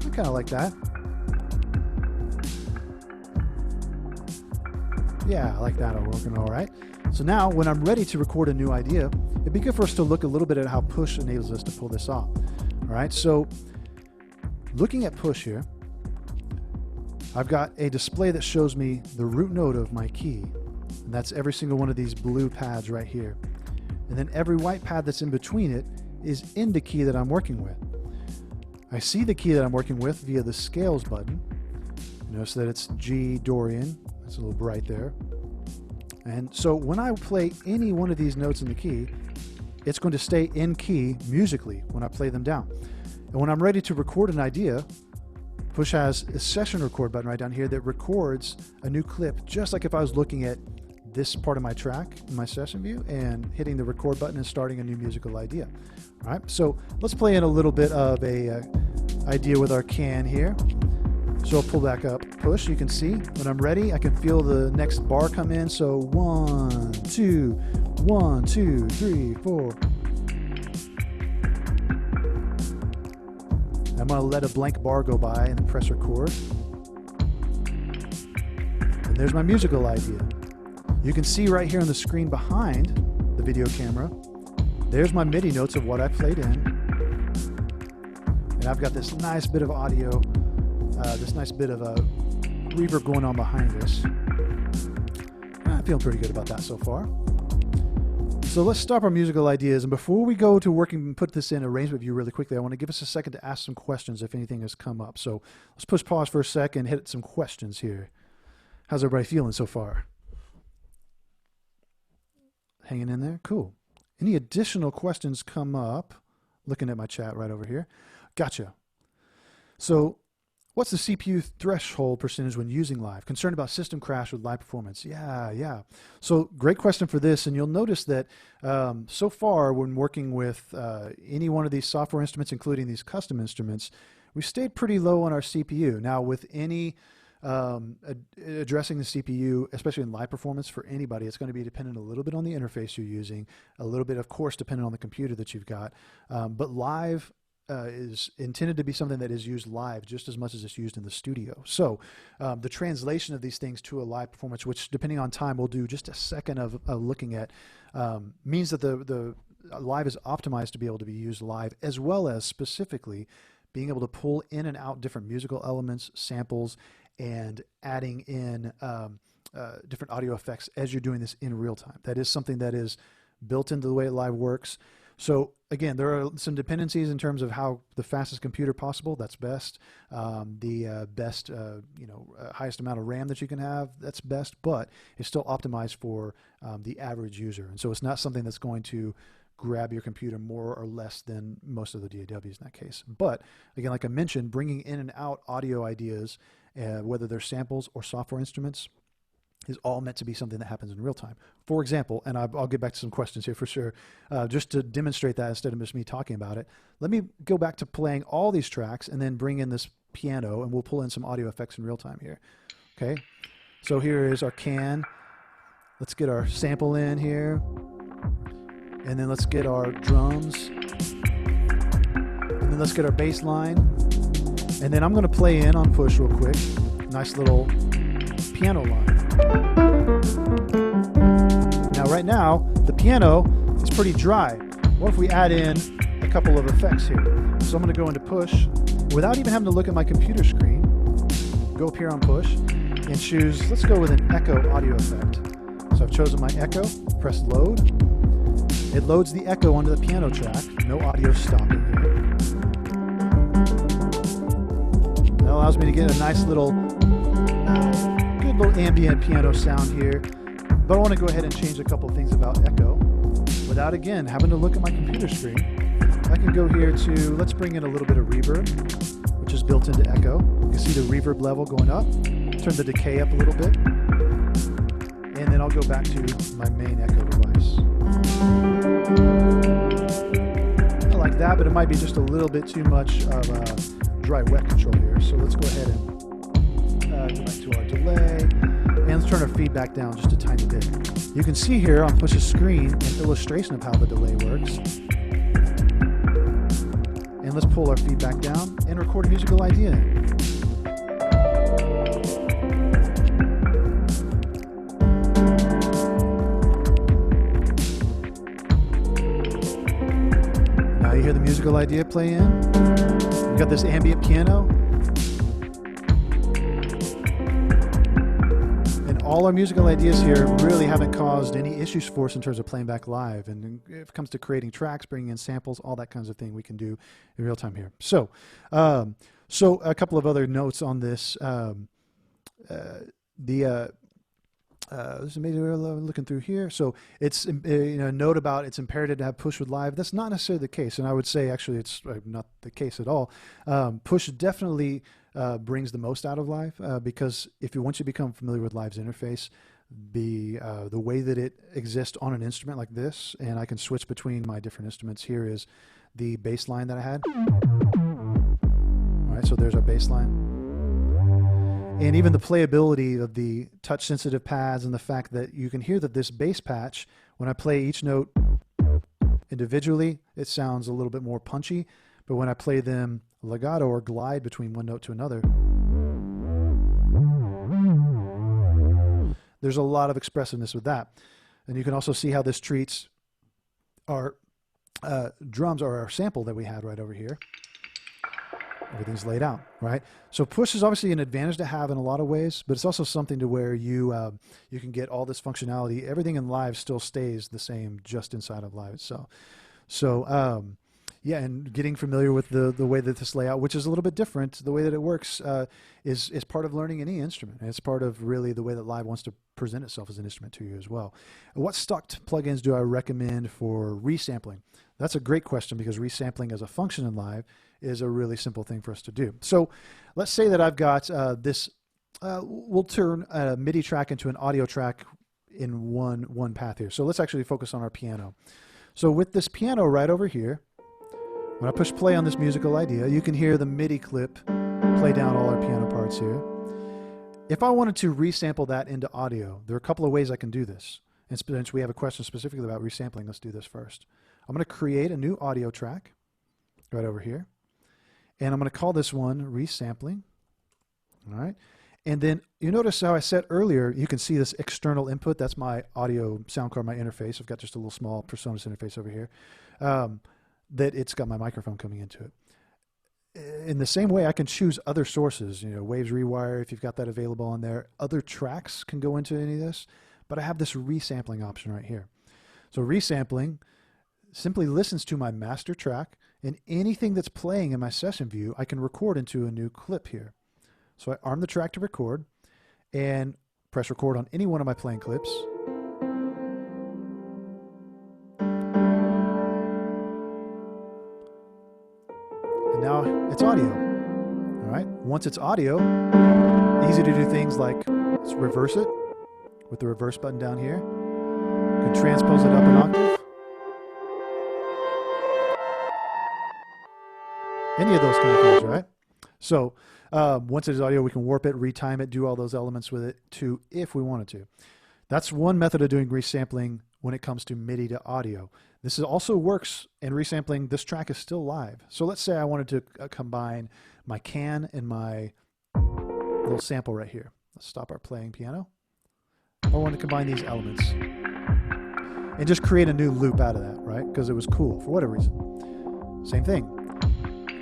A: I kind of like that. Yeah, I like that. Working all right. So now when I'm ready to record a new idea, it'd be good for us to look a little bit at how push enables us to pull this off. All right, so looking at push here, I've got a display that shows me the root note of my key, and that's every single one of these blue pads right here. And then every white pad that's in between it is in the key that I'm working with. I see the key that I'm working with via the scales button. Notice that it's G Dorian. It's a little bright there. And so when I play any one of these notes in the key, it's going to stay in key musically when I play them down. And when I'm ready to record an idea, Push has a session record button right down here that records a new clip, just like if I was looking at this part of my track in my session view and hitting the record button and starting a new musical idea. All right, so let's play in a little bit of a idea with our can here. So I'll pull back up push. You can see when I'm ready, I can feel the next bar come in. So 1, 2, 1, 2, 3, 4. I'm going to let a blank bar go by and then press record. And there's my musical idea. You can see right here on the screen behind the video camera, there's my MIDI notes of what I played in. And I've got this nice bit of audio, this nice bit of a reverb going on behind this. I'm feeling pretty good about that so far. So let's stop our musical ideas. And before we go to working and put this in arrangement view really quickly, I want to give us a second to ask some questions if anything has come up. So let's push pause for a second, hit some questions here. How's everybody feeling so far? Hanging in there? Cool. Any additional questions come up? Looking at my chat right over here. Gotcha. So what's the CPU threshold percentage when using live? Concerned about system crash with live performance? Yeah. So great question for this. And you'll notice that so far when working with any one of these software instruments, including these custom instruments, we stayed pretty low on our CPU. Now with any addressing the CPU, especially in live performance for anybody, it's going to be dependent a little bit on the interface you're using, a little bit, of course, dependent on the computer that you've got. But live is intended to be something that is used live just as much as it's used in the studio. So the translation of these things to a live performance, which depending on time we'll do just a second of looking at, means that the live is optimized to be able to be used live, as well as specifically being able to pull in and out different musical elements, samples, and adding in different audio effects as you're doing this in real time. That is something that is built into the way live works. So again, there are some dependencies in terms of how the fastest computer possible, that's best. The best, highest amount of RAM that you can have, that's best, but it's still optimized for the average user. And so it's not something that's going to grab your computer more or less than most of the DAWs in that case. But again, like I mentioned, bringing in and out audio ideas, whether they're samples or software instruments, is all meant to be something that happens in real time. For example, and I'll get back to some questions here for sure, just to demonstrate that instead of just me talking about it, let me go back to playing all these tracks and then bring in this piano, and we'll pull in some audio effects in real time here. Okay, so here is our can. Let's get our sample in here, and then let's get our drums, and then let's get our bass line, and then I'm going to play in on push real quick. Nice little piano line. Now right now the piano is pretty dry. What if we add in a couple of effects here? So I'm going to go into push without even having to look at my computer screen. Go up here on push and choose, let's go with an echo audio effect. So I've chosen my echo, press load. It loads the echo onto the piano track, no audio stopping here. That allows me to get a nice little little ambient piano sound here, but I want to go ahead and change a couple things about echo without again having to look at my computer screen. I can go here to, let's bring in a little bit of reverb, which is built into echo. You can see the reverb level going up, turn the decay up a little bit, and then I'll go back to my main echo device. I like that, but it might be just a little bit too much of a dry wet control here, so let's go ahead and go back to our delay, and let's turn our feedback down just a tiny bit. You can see here on Push's screen an illustration of how the delay works. And let's pull our feedback down and record a musical idea. Now you hear the musical idea play in. We've got this ambient piano. All our musical ideas here really haven't caused any issues for us in terms of playing back live. And if it comes to creating tracks, bringing in samples, all that kinds of thing we can do in real time here. So, so a couple of other notes on this. Maybe we're looking through here. So it's a note about it's imperative to have push with live. That's not necessarily the case, and I would say actually it's not the case at all. Push definitely brings the most out of live because once you become familiar with live's interface, the way that it exists on an instrument like this, and I can switch between my different instruments. Here is the bass line that I had. All right, so there's our bass line. And even the playability of the touch-sensitive pads and the fact that you can hear that this bass patch, when I play each note individually, it sounds a little bit more punchy. but when I play them legato or glide between one note to another, there's a lot of expressiveness with that. And you can also see how this treats our drums or our sample that we had right over here. Everything's laid out, right? So push is obviously an advantage to have in a lot of ways, but it's also something to where you can get all this functionality. Everything in Live still stays the same just inside of Live itself. So yeah, and getting familiar with the way that this layout, which is a little bit different, the way that it works is part of learning any instrument. And it's part of really the way that Live wants to present itself as an instrument to you as well. What stock plugins do I recommend for resampling? That's a great question, because resampling as a function in Live is a really simple thing for us to do. So let's say that I've got this, we'll turn a MIDI track into an audio track in one path here. So let's actually focus on our piano. So with this piano right over here, when I push play on this musical idea, you can hear the MIDI clip play down all our piano parts here. If I wanted to resample that into audio, there are a couple of ways I can do this. And since we have a question specifically about resampling, let's do this first. I'm going to create a new audio track right over here. And I'm going to call this one resampling. All right. And then you notice how I said earlier, you can see this external input. That's my audio sound card, my interface. I've got just a little small Personas interface over here. That it's got my microphone coming into it. In the same way, I can choose other sources, you know, Waves Rewire, if you've got that available on there. Other tracks can go into any of this, but I have this resampling option right here. So resampling simply listens to my master track, and anything that's playing in my session view, I can record into a new clip here. So I arm the track to record and press record on any one of my playing clips. And now it's audio. All right. Once it's audio, easy to do things like let's reverse it with the reverse button down here. You can transpose it up an octave. Any of those kind of things, right? So once it is audio, we can warp it, retime it, do all those elements with it too, if we wanted to. That's one method of doing resampling when it comes to MIDI to audio. This also works in resampling. This track is still live. So let's say I wanted to combine my can and my little sample right here. Let's stop our playing piano. I want to combine these elements and just create a new loop out of that, right? Because it was cool for whatever reason. Same thing.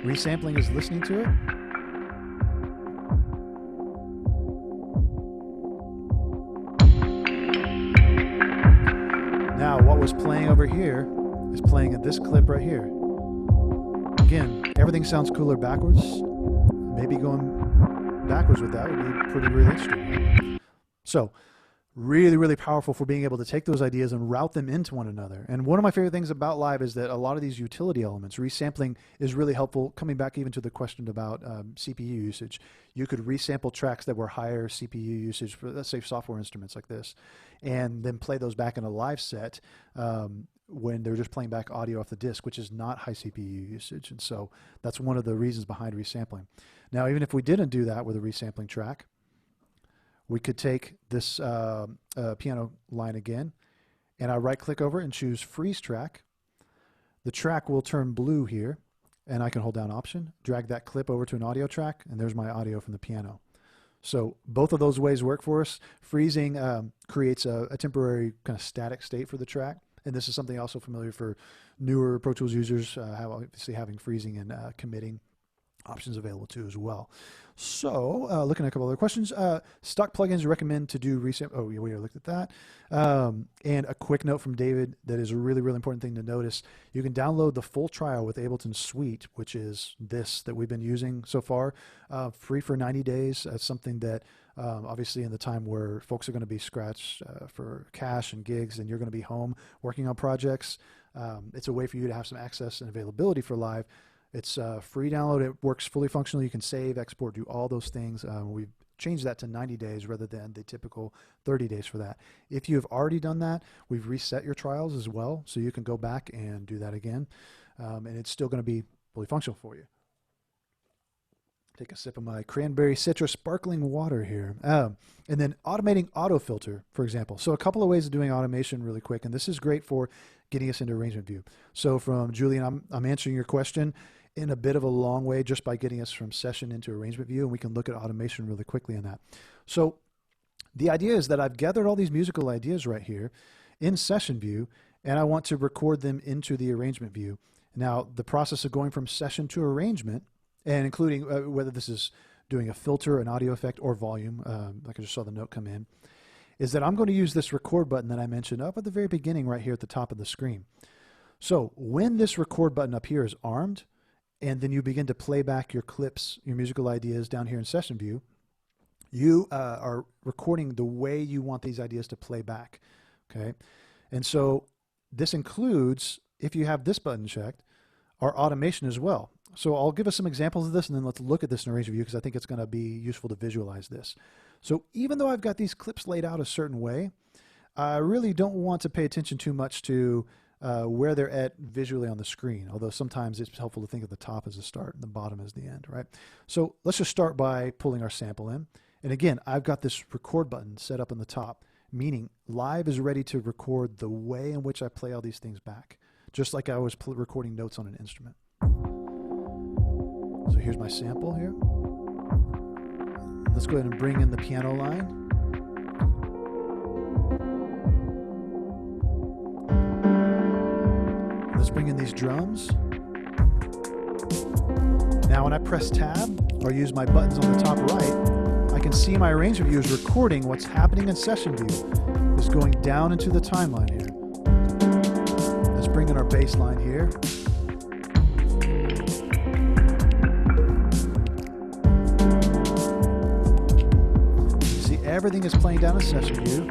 A: Resampling is listening to it. Now, what was playing over here is playing in this clip right here. Again, everything sounds cooler backwards. Maybe going backwards with that would be pretty really interesting. So, really, really powerful for being able to take those ideas and route them into one another. And one of my favorite things about Live is that a lot of these utility elements, resampling is really helpful. Coming back even to the question about CPU usage, you could resample tracks that were higher CPU usage for, let's say, software instruments like this, and then play those back in a live set when they're just playing back audio off the disc, which is not high CPU usage. And so that's one of the reasons behind resampling. Now, even if we didn't do that with a resampling track, we could take this piano line again, and I right-click over it and choose Freeze Track. The track will turn blue here, and I can hold down Option, drag that clip over to an audio track, and there's my audio from the piano. So both of those ways work for us. Freezing creates a temporary kind of static state for the track, and this is something also familiar for newer Pro Tools users, obviously having freezing and committing options available too as well. So looking at a couple other questions, stock plugins recommend to do resample. Oh, we already looked at that. And a quick note from David that is a really, really important thing to notice. You can download the full trial with Ableton Suite, which is this that we've been using so far, free for 90 days. That's something that obviously in the time where folks are going to be scratched for cash and gigs and you're going to be home working on projects, it's a way for you to have some access and availability for Live. It's a free download. It works fully functional. You can save, export, do all those things. We've changed that to 90 days rather than the typical 30 days for that. If you have already done that, we've reset your trials as well, so you can go back and do that again. And it's still going to be fully functional for you. Take a sip of my cranberry citrus sparkling water here. And then automating auto filter, for example. So a couple of ways of doing automation really quick, and this is great for getting us into arrangement view. So from Julian, I'm answering your question. in a bit of a long way just by getting us from session into arrangement view, and we can look at automation really quickly in that. So the idea is that I've gathered all these musical ideas right here in session view, and I want to record them into the arrangement view. Now, the process of going from session to arrangement, and including whether this is doing a filter, an audio effect, or volume, like I just saw the note come in, is that I'm going to use this record button that I mentioned up at the very beginning right here at the top of the screen. So when this record button up here is armed, and then you begin to play back your clips, your musical ideas down here in session view, you are recording the way you want these ideas to play back, okay? And so this includes, if you have this button checked, our automation as well. So I'll give us some examples of this, and then let's look at this in arrangement view because I think it's going to be useful to visualize this. So even though I've got these clips laid out a certain way, I really don't want to pay attention too much to where they're at visually on the screen, although sometimes it's helpful to think of the top as the start and the bottom as the end, right? So let's just start by pulling our sample in. And again, I've got this record button set up in the top, meaning Live is ready to record the way in which I play all these things back, just like I was recording notes on an instrument. So here's my sample here. Let's go ahead and bring in the piano line. Let's bring in these drums. Now when I press tab or use my buttons on the top right, I can see my arrangement view is recording what's happening in session view. It's going down into the timeline here. Let's bring in our bass line here. You see everything is playing down in session view.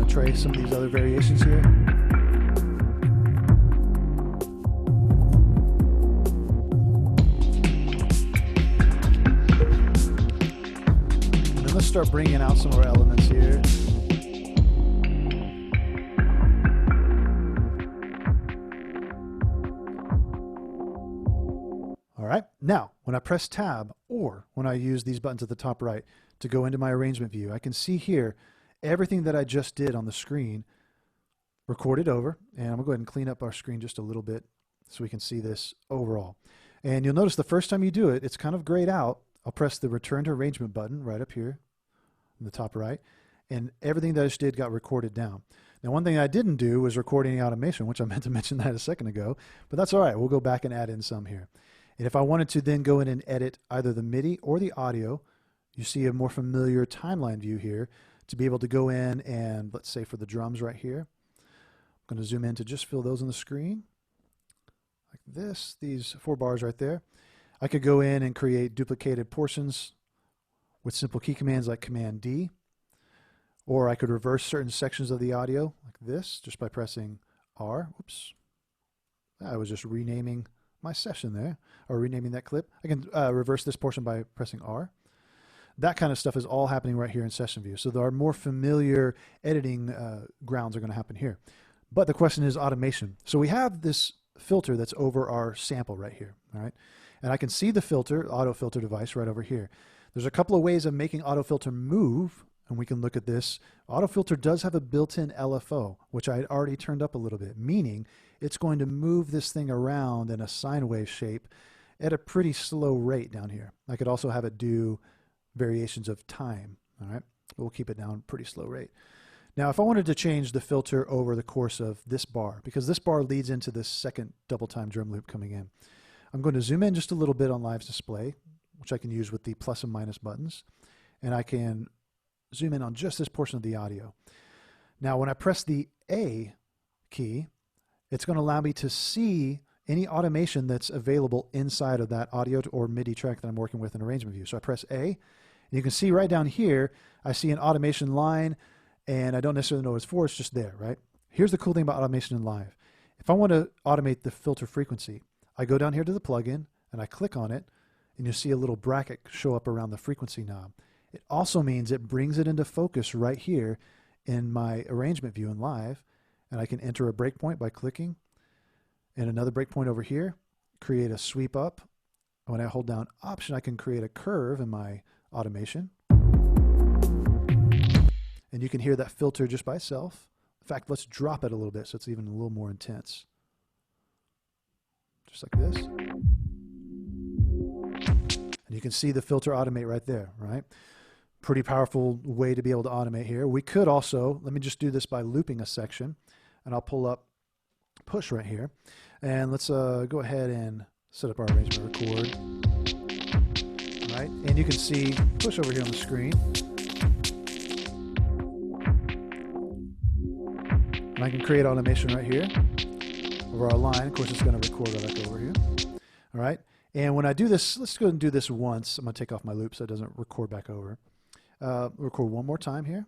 A: Try some of these other variations here. And then let's start bringing out some more elements here. All right, now when I press tab or when I use these buttons at the top right to go into my arrangement view, I can see here everything that I just did on the screen recorded over, and I'm gonna go ahead and clean up our screen just a little bit so we can see this overall. And you'll notice the first time you do it, it's kind of grayed out. I'll press the return to arrangement button right up here in the top right, and everything that I just did got recorded down. Now one thing I didn't do was record any automation, which I meant to mention that a second ago, but that's all right. We'll go back and add in some here. And if I wanted to then go in and edit either the MIDI or the audio, you see a more familiar timeline view here to be able to go in and, let's say for the drums right here, I'm going to zoom in to just fill those on the screen like this, these 4 bars right there. I could go in and create duplicated portions with simple key commands like Command D, or I could reverse certain sections of the audio like this just by pressing R. Oops. I was just renaming my session there, or renaming that clip. I can reverse this portion by pressing R. That kind of stuff is all happening right here in session view. So there are more familiar editing grounds are going to happen here. But the question is automation. So we have this filter that's over our sample right here, all right? And I can see the filter, auto filter device right over here. There's a couple of ways of making auto filter move, and we can look at this. Auto filter does have a built-in LFO, which I had already turned up a little bit, meaning it's going to move this thing around in a sine wave shape at a pretty slow rate down here. I could also have it do variations of time, all right? We'll keep it down pretty slow rate. Now, if I wanted to change the filter over the course of this bar, because this bar leads into this second double time drum loop coming in, I'm going to zoom in just a little bit on Live's display, which I can use with the plus and minus buttons, and I can zoom in on just this portion of the audio. Now, when I press the A key, it's going to allow me to see any automation that's available inside of that audio or MIDI track that I'm working with in arrangement view. So I press A, and you can see right down here, I see an automation line, and I don't necessarily know what it's for, it's just there, right? Here's the cool thing about automation in Live. If I want to automate the filter frequency, I go down here to the plugin, and I click on it, and you'll see a little bracket show up around the frequency knob. It also means it brings it into focus right here in my arrangement view in Live, and I can enter a breakpoint by clicking, and another breakpoint over here, create a sweep up, When I hold down Option, I can create a curve in my automation. And you can hear that filter just by itself. In fact, let's drop it a little bit so it's even a little more intense. Just like this. And you can see the filter automate right there, right? Pretty powerful way to be able to automate here. We could also, let me just do this by looping a section, and I'll pull up push right here. And let's go ahead and set up our arrangement record. All right, and you can see push over here on the screen. And I can create automation right here over our line. Of course, it's going to record right back over here. All right. And when I do this, let's go and do this once. I'm going to take off my loop so it doesn't record back over. Record one more time here.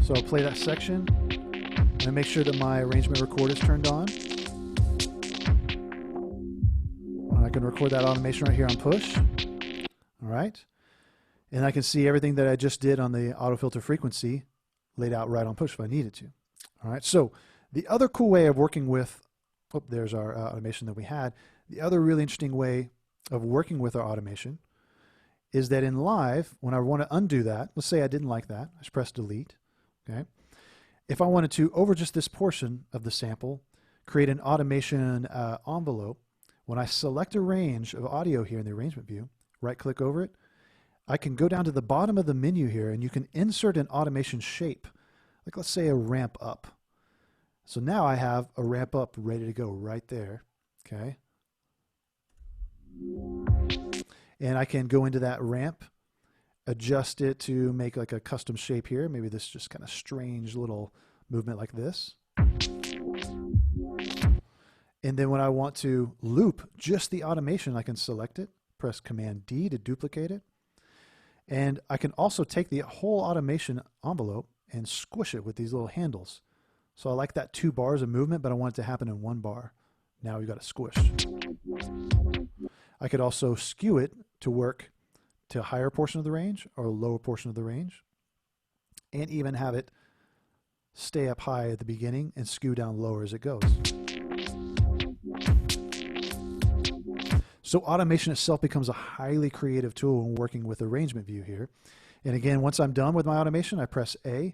A: So I'll play that section and make sure that my arrangement record is turned on. And I can record that automation right here on push. All right. And I can see everything that I just did on the auto filter frequency laid out right on push if I needed to. All right. So the other cool way of working with, oh, there's our automation that we had. The other really interesting way of working with our automation is that in live, when I want to undo that, let's say I didn't like that, I just press delete, okay? If I wanted to, over just this portion of the sample, create an automation envelope, when I select a range of audio here in the arrangement view, right-click over it, I can go down to the bottom of the menu here and you can insert an automation shape, like let's say a ramp up. So now I have a ramp up ready to go right there, okay? And I can go into that ramp, adjust it to make like a custom shape here. Maybe this just kind of strange little movement like this. And then when I want to loop just the automation, I can select it, press Command D to duplicate it. And I can also take the whole automation envelope and squish it with these little handles. So I like that 2 bars of movement, but I want it to happen in 1 bar. Now we've got it squished. I could also skew it to work to a higher portion of the range or a lower portion of the range, and even have it stay up high at the beginning and skew down lower as it goes. So automation itself becomes a highly creative tool when working with arrangement view here. And again, once I'm done with my automation, I press A,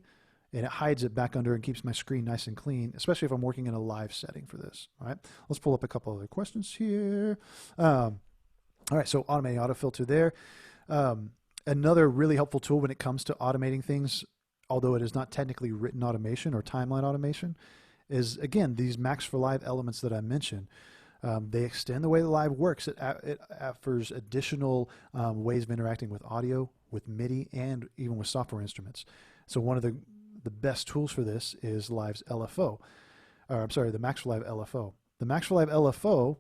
A: and it hides it back under and keeps my screen nice and clean, especially if I'm working in a live setting for this. All right, let's pull up a couple other questions here. All right, so automating auto filter there. Another really helpful tool when it comes to automating things, although it is not technically written automation or timeline automation, is again these Max for Live elements that I mentioned. They extend the way the live works. It offers additional ways of interacting with audio, with MIDI, and even with software instruments. So one of the best tools for this is Live's LFO. Or I'm sorry, the Max for Live LFO. The Max for Live LFO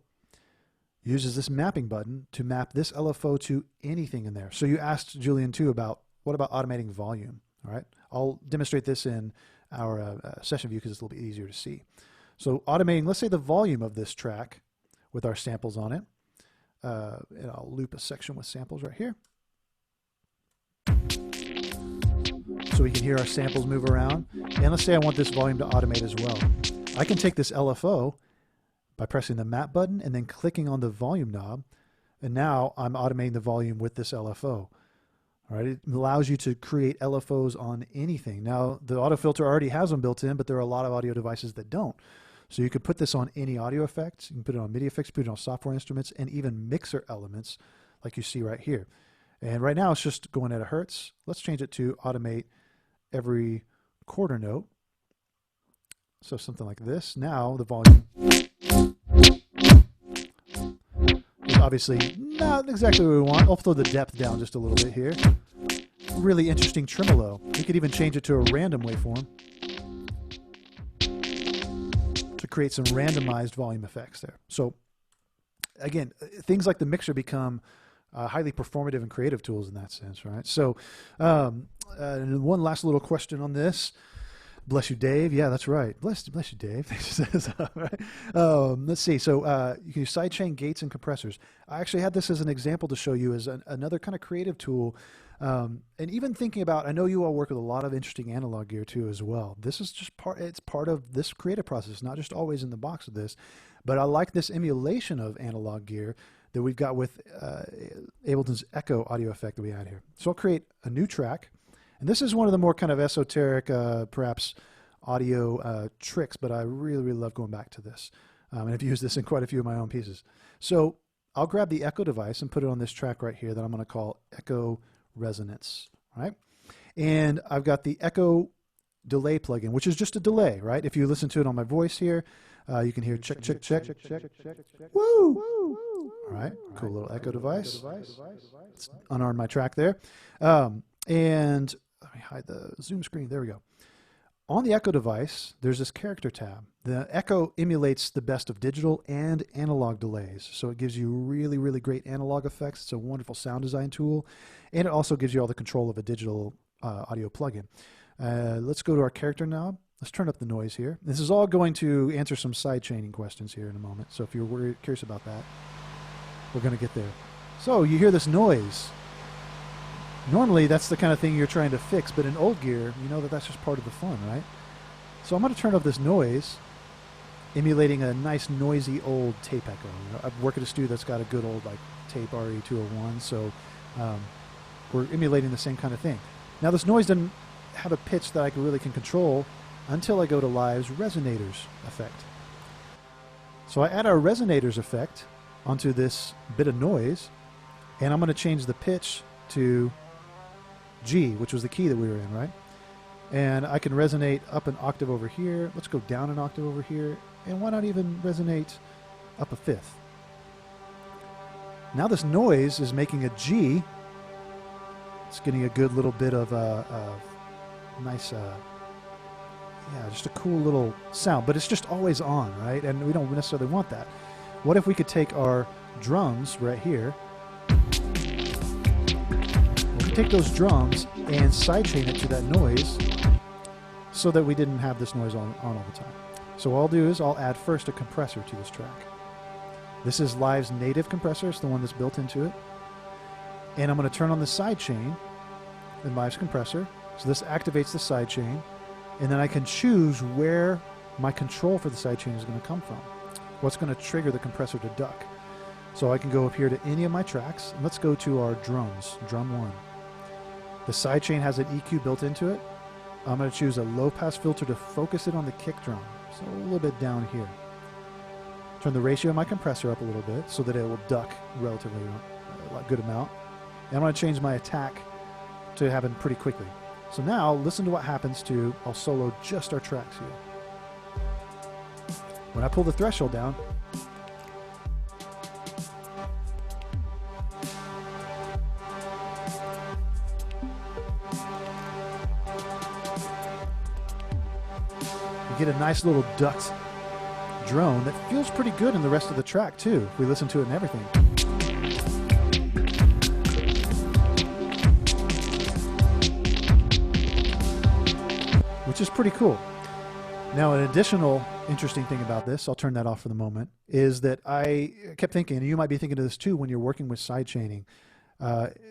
A: uses this mapping button to map this LFO to anything in there. So you asked Julian too about what about automating volume. All right, I'll demonstrate this in our session view because it's a little bit easier to see. So automating, let's say the volume of this track with our samples on it. And I'll loop a section with samples right here. So we can hear our samples move around. And let's say I want this volume to automate as well. I can take this LFO by pressing the map button and then clicking on the volume knob. And now I'm automating the volume with this LFO. All right, it allows you to create LFOs on anything. Now, the auto filter already has them built in, but there are a lot of audio devices that don't. So you could put this on any audio effects. You can put it on MIDI effects, put it on software instruments, and even mixer elements like you see right here. And right now it's just going at a hertz. Let's change it to automate every quarter note. So something like this. Now the volume is obviously not exactly what we want. I'll throw the depth down just a little bit here. Really interesting tremolo. We could even change it to a random waveform to create some randomized volume effects there. So again, things like the mixer become highly performative and creative tools in that sense, right? So one last little question on this. Bless you, Dave. Yeah, that's right. Bless you, Dave. Let's see. So you can use sidechain gates and compressors. I actually had this as an example to show you as another kind of creative tool And even thinking about, I know you all work with a lot of interesting analog gear too as well. This is just it's part of this creative process, not just always in the box of this, but I like this emulation of analog gear that we've got with Ableton's Echo audio effect that we had here. So I'll create a new track. And this is one of the more kind of esoteric, perhaps audio tricks, but I really, really love going back to this. And I've used this in quite a few of my own pieces. So I'll grab the Echo device and put it on this track right here that I'm going to call Echo Resonance, right? And I've got the Echo delay plugin, which is just a delay, right? If you listen to it on my voice here, you can hear check, check, check, check, check, check, woo! All right, cool little Echo device. Let's unarm my track there. And let me hide the Zoom screen. There we go. On the Echo device, there's this character tab. The Echo emulates the best of digital and analog delays. So it gives you really, really great analog effects. It's a wonderful sound design tool. And it also gives you all the control of a digital audio plugin. Let's go to our character knob. Let's turn up the noise here. This is all going to answer some side chaining questions here in a moment. So if you're curious about that, we're going to get there. So you hear this noise. Normally, that's the kind of thing you're trying to fix, but in old gear, you know that that's just part of the fun, right? So I'm going to turn up this noise, emulating a nice, noisy, old tape echo. You know, I work at a studio that's got a good old like tape RE201, so we're emulating the same kind of thing. Now, this noise doesn't have a pitch that I really can control until I go to Live's Resonators effect. So I add our Resonators effect onto this bit of noise, and I'm going to change the pitch to G, which was the key that we were in, right? And I can resonate up an octave over here. Let's go down an octave over here. And why not even resonate up a fifth? Now this noise is making a G. It's getting a good little bit of nice, yeah, just a cool little sound. But it's just always on, right? And we don't necessarily want that. What if we could take our drums right here, take those drums and sidechain it to that noise so that we didn't have this noise on all the time. So what I'll do is I'll add first a compressor to this track. This is Live's native compressor. It's the one that's built into it. And I'm going to turn on the sidechain in Live's compressor. So this activates the sidechain. And then I can choose where my control for the sidechain is going to come from. What's going to trigger the compressor to duck. So I can go up here to any of my tracks. And let's go to our drums, drum 1. The sidechain has an EQ built into it. I'm going to choose a low-pass filter to focus it on the kick drum, so a little bit down here. Turn the ratio of my compressor up a little bit so that it will duck relatively a good amount. And I'm going to change my attack to happen pretty quickly. So now, listen to what happens to, I'll solo just our tracks here. When I pull the threshold down, get a nice little ducked drone that feels pretty good in the rest of the track too, if we listen to it and everything. Which is pretty cool. Now, an additional interesting thing about this, I'll turn that off for the moment, is that I kept thinking, and you might be thinking of this too when you're working with sidechaining,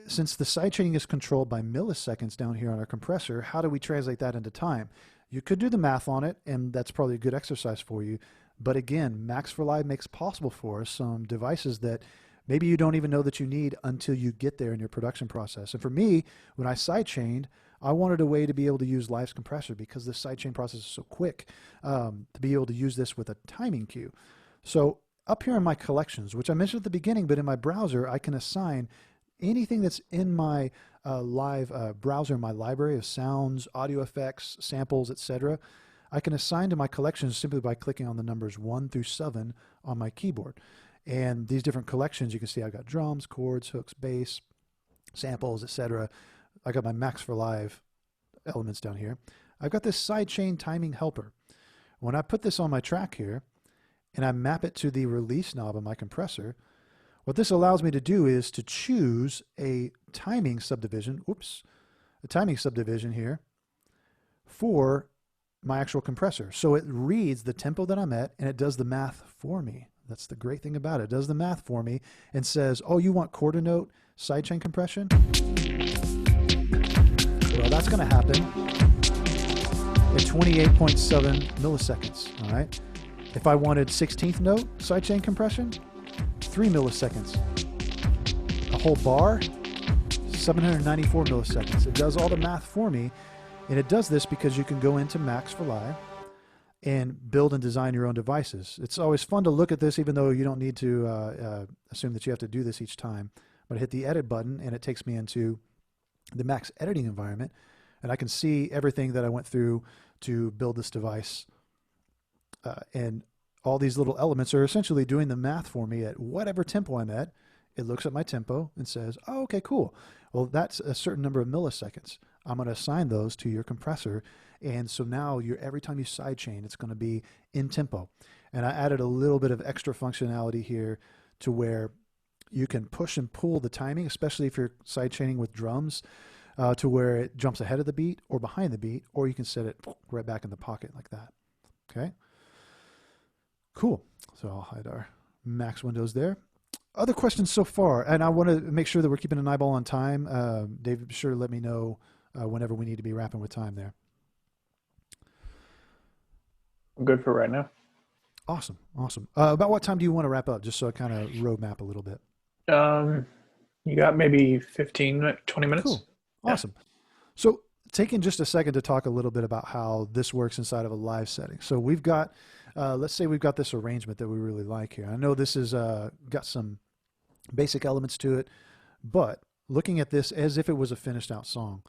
A: since the sidechaining is controlled by milliseconds down here on our compressor, how do we translate that into time? You could do the math on it, and that's probably a good exercise for you. But again, Max for Live makes possible for us some devices that maybe you don't even know that you need until you get there in your production process. And for me, when I sidechained, I wanted a way to be able to use Live's compressor because the sidechain process is so quick, to be able to use this with a timing cue. So up here in my collections, which I mentioned at the beginning, but in my browser, I can assign anything that's in my Live browser, my library of sounds, audio effects, samples, etc. I can assign to my collections simply by clicking on the numbers 1 through 7 on my keyboard. And these different collections, you can see I've got drums, chords, hooks, bass, samples, etc. I got my Max for Live elements down here. I've got this sidechain timing helper. When I put this on my track here and I map it to the release knob of my compressor, what this allows me to do is to choose a timing subdivision, a timing subdivision here for my actual compressor. So it reads the tempo that I'm at and it does the math for me. That's the great thing about it. It does the math for me and says, oh, you want quarter note sidechain compression? that's going to happen at 28.7 milliseconds. All right. If I wanted 16th note sidechain compression, 3 milliseconds. A whole bar, 794 milliseconds. It does all the math for me, and it does this because you can go into Max for Live and build and design your own devices. It's always fun to look at this, even though you don't need to assume that you have to do this each time. But I hit the edit button, and it takes me into the Max editing environment, and I can see everything that I went through to build this device. And all these little elements are essentially doing the math for me at whatever tempo I'm at. It looks at my tempo and says, oh, okay, cool. Well, that's a certain number of milliseconds. I'm going to assign those to your compressor. And so now every time you sidechain, it's going to be in tempo. And I added a little bit of extra functionality here to where you can push and pull the timing, especially if you're sidechaining with drums, to where it jumps ahead of the beat or behind the beat, or you can set it right back in the pocket like that. Okay. Cool. So I'll hide our Max windows there. Other questions so far, and I want to make sure that we're keeping an eyeball on time. Dave, be sure to let me know whenever we need to be wrapping with time there.
B: I'm good for right now.
A: Awesome. Awesome. About what time do you want to wrap up, just so I kind of roadmap a little bit?
B: You got maybe 15, 20 minutes.
A: Cool. Awesome. Yeah. So taking just a second to talk a little bit about how this works inside of a live setting. So we've got, let's say we've got this arrangement that we really like here. I know this is got some basic elements to it, but looking at this as if it was a finished out song,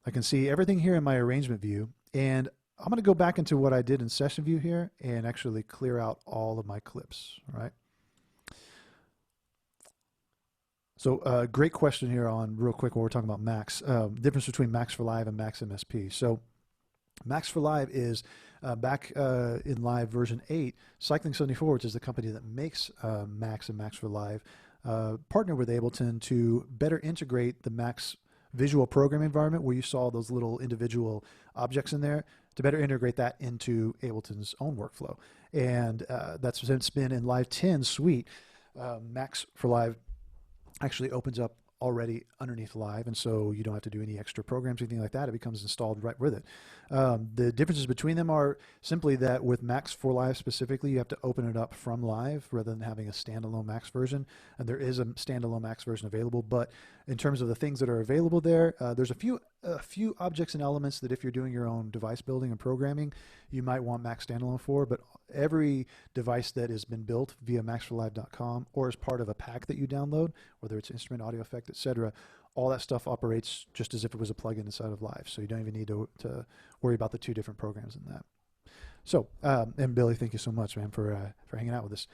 A: I can see everything here in my arrangement view, and I'm going to go back into what I did in session view here and actually clear out all of my clips, right? So great question here on real quick while we're talking about Max, difference between Max for Live and Max MSP. So Max for Live is back in Live version 8, Cycling 74, which is the company that makes Max and Max for Live, partnered with Ableton to better integrate the Max visual program environment where you saw those little individual objects in there, to better integrate that into Ableton's own workflow. And that's since been in Live 10 suite. Max for Live actually opens up already underneath Live, and so you don't have to do any extra programs or anything like that. It becomes installed right with it. The differences between them are simply that with Max for Live specifically, you have to open it up from Live rather than having a standalone Max version, and there is a standalone Max version available. But in terms of the things that are available there, there's a few objects and elements that if you're doing your own device building and programming, you might want Max standalone for, but every device that has been built via maxforlive.com or as part of a pack that you download, whether it's instrument, audio effect, etc., all that stuff operates just as if it was a plugin inside of Live. So you don't even need to worry about the two different programs in that. So, and Billy, thank you so much, man, for hanging out with us.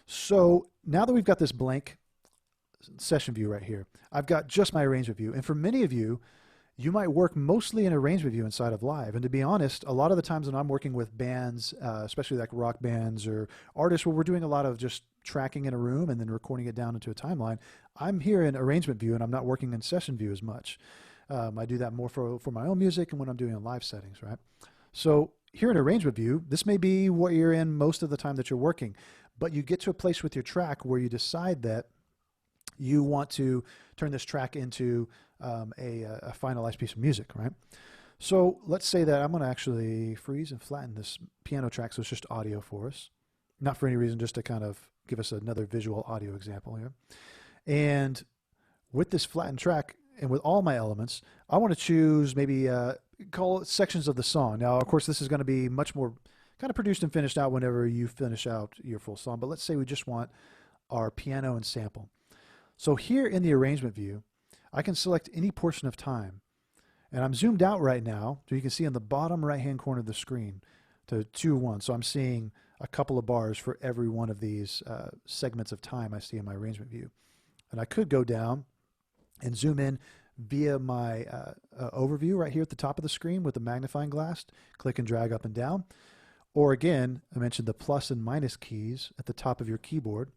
A: So now that we've got this blank session view right here, I've got just my arrangement view. And for many of you, you might work mostly in arrangement view inside of Live. And to be honest, a lot of the times when I'm working with bands, especially like rock bands or artists where we're doing a lot of just tracking in a room and then recording it down into a timeline, I'm here in arrangement view and I'm not working in session view as much. I do that more for my own music and when I'm doing in live settings, right? So here in arrangement view, this may be what you're in most of the time that you're working, but you get to a place with your track where you decide that you want to turn this track into a finalized piece of music, right? So let's say that I'm going to actually freeze and flatten this piano track so it's just audio for us. Not for any reason, just to kind of give us another visual audio example here. And with this flattened track and with all my elements, I want to choose maybe call it sections of the song. Now, of course, this is going to be much more kind of produced and finished out whenever you finish out your full song. But let's say we just want our piano and sample. So here in the arrangement view, I can select any portion of time. And I'm zoomed out right now, so you can see on the bottom right-hand corner of the screen to 2:1. So I'm seeing a couple of bars for every one of these segments of time I see in my arrangement view. And I could go down and zoom in via my overview right here at the top of the screen with the magnifying glass, click and drag up and down. Or again, I mentioned the plus and minus keys at the top of your keyboard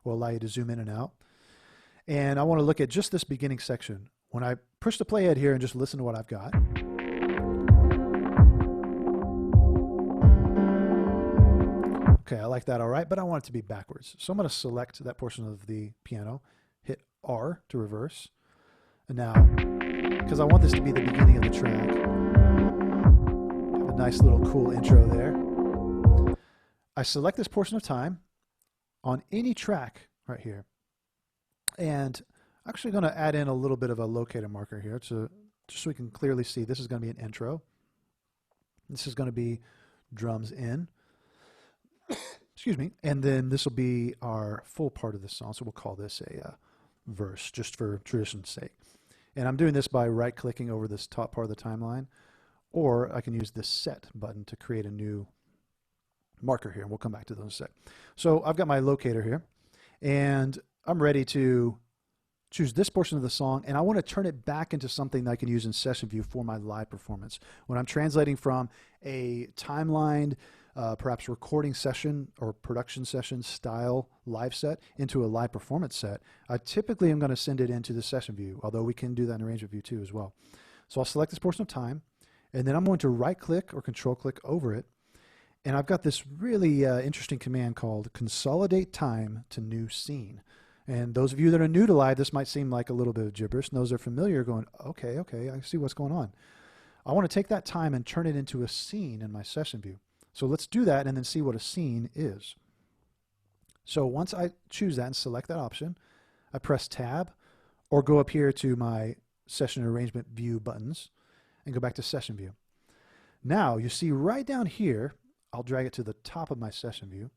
A: will allow you to zoom in and out. And I want to look at just this beginning section. When I push the playhead here and just listen to what I've got. Okay, I like that all right, but I want it to be backwards. So I'm going to select that portion of the piano, hit R to reverse, and now because I want this to be the beginning of the track. Have a nice little cool intro there. I select this portion of time on any track right here. And I'm actually going to add in a little bit of a locator marker here just so we can clearly see this is going to be an intro. This is going to be drums in. Excuse me. And then this will be our full part of the song. So we'll call this a verse just for tradition's sake. And I'm doing this by right-clicking over this top part of the timeline, or I can use this set button to create a new marker here. We'll come back to those in a sec. So I've got my locator here, and I'm ready to choose this portion of the song, and I want to turn it back into something that I can use in session view for my live performance. When I'm translating from a timelined, perhaps recording session or production session style live set into a live performance set, I typically am going to send it into the session view, although we can do that in arrangement view too as well. So I'll select this portion of time, and then I'm going to right click or control click over it, and I've got this really interesting command called consolidate time to new scene. And those of you that are new to live, this might seem like a little bit of gibberish, and those that are familiar are going, okay, I see what's going on. I want to take that time and turn it into a scene in my session view. So let's do that and then see what a scene is. So once I choose that and select that option, I press Tab or go up here to my session arrangement view buttons and go back to session view. Now you see right down here, I'll drag it to the top of my session view.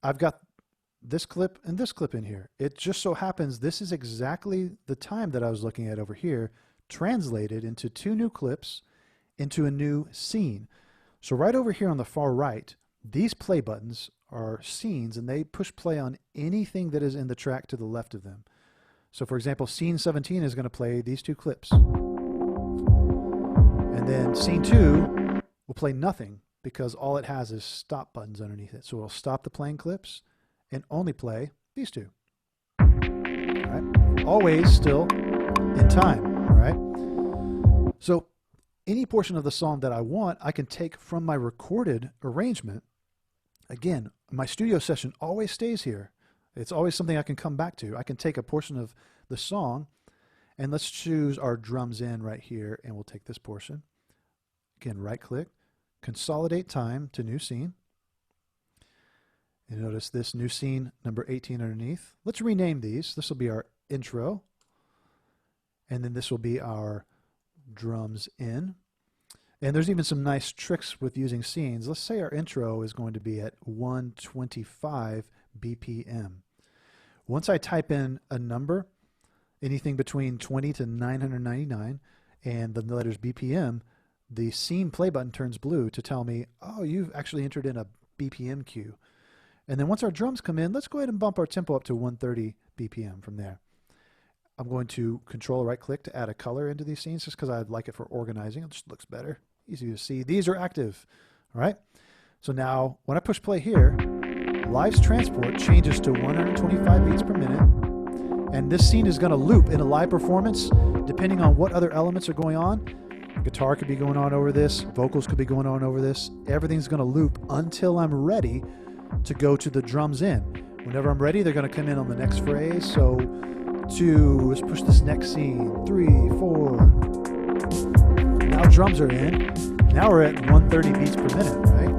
A: I've got this clip and this clip in here. It just so happens this is exactly the time that I was looking at over here, translated into two new clips into a new scene. So right over here on the far right, these play buttons are scenes, and they push play on anything that is in the track to the left of them. So for example, scene 17 is going to play these two clips. And then scene 2 will play nothing because all it has is stop buttons underneath it. So it'll stop the playing clips and only play these two. All right? Always still in time. All right? So any portion of the song that I want, I can take from my recorded arrangement. Again, my studio session always stays here. It's always something I can come back to. I can take a portion of the song, and let's choose our drums in right here, and we'll take this portion. Again, right-click, consolidate time to new scene. And notice this new scene number 18 underneath. Let's rename these. This will be our intro, and then this will be our drums in. And there's even some nice tricks with using scenes. Let's say our intro is going to be at 125 BPM. Once I type in a number, anything between 20 to 999, and the letters BPM, the scene play button turns blue to tell me, oh, you've actually entered in a BPM cue. And then once our drums come in, let's go ahead and bump our tempo up to 130 BPM from there. I'm going to control right click to add a color into these scenes just because I'd like it for organizing. It just looks better. Easy to see. These are active. All right. So now when I push play here, Live's transport changes to 125 beats per minute. And this scene is going to loop in a live performance depending on what other elements are going on. Guitar could be going on over this. Vocals could be going on over this. Everything's going to loop until I'm ready to go to the drums in. Whenever I'm ready, they're going to come in on the next phrase. So 2, let's push this next scene. 3, 4. Now drums are in. Now we're at 130 beats per minute, right?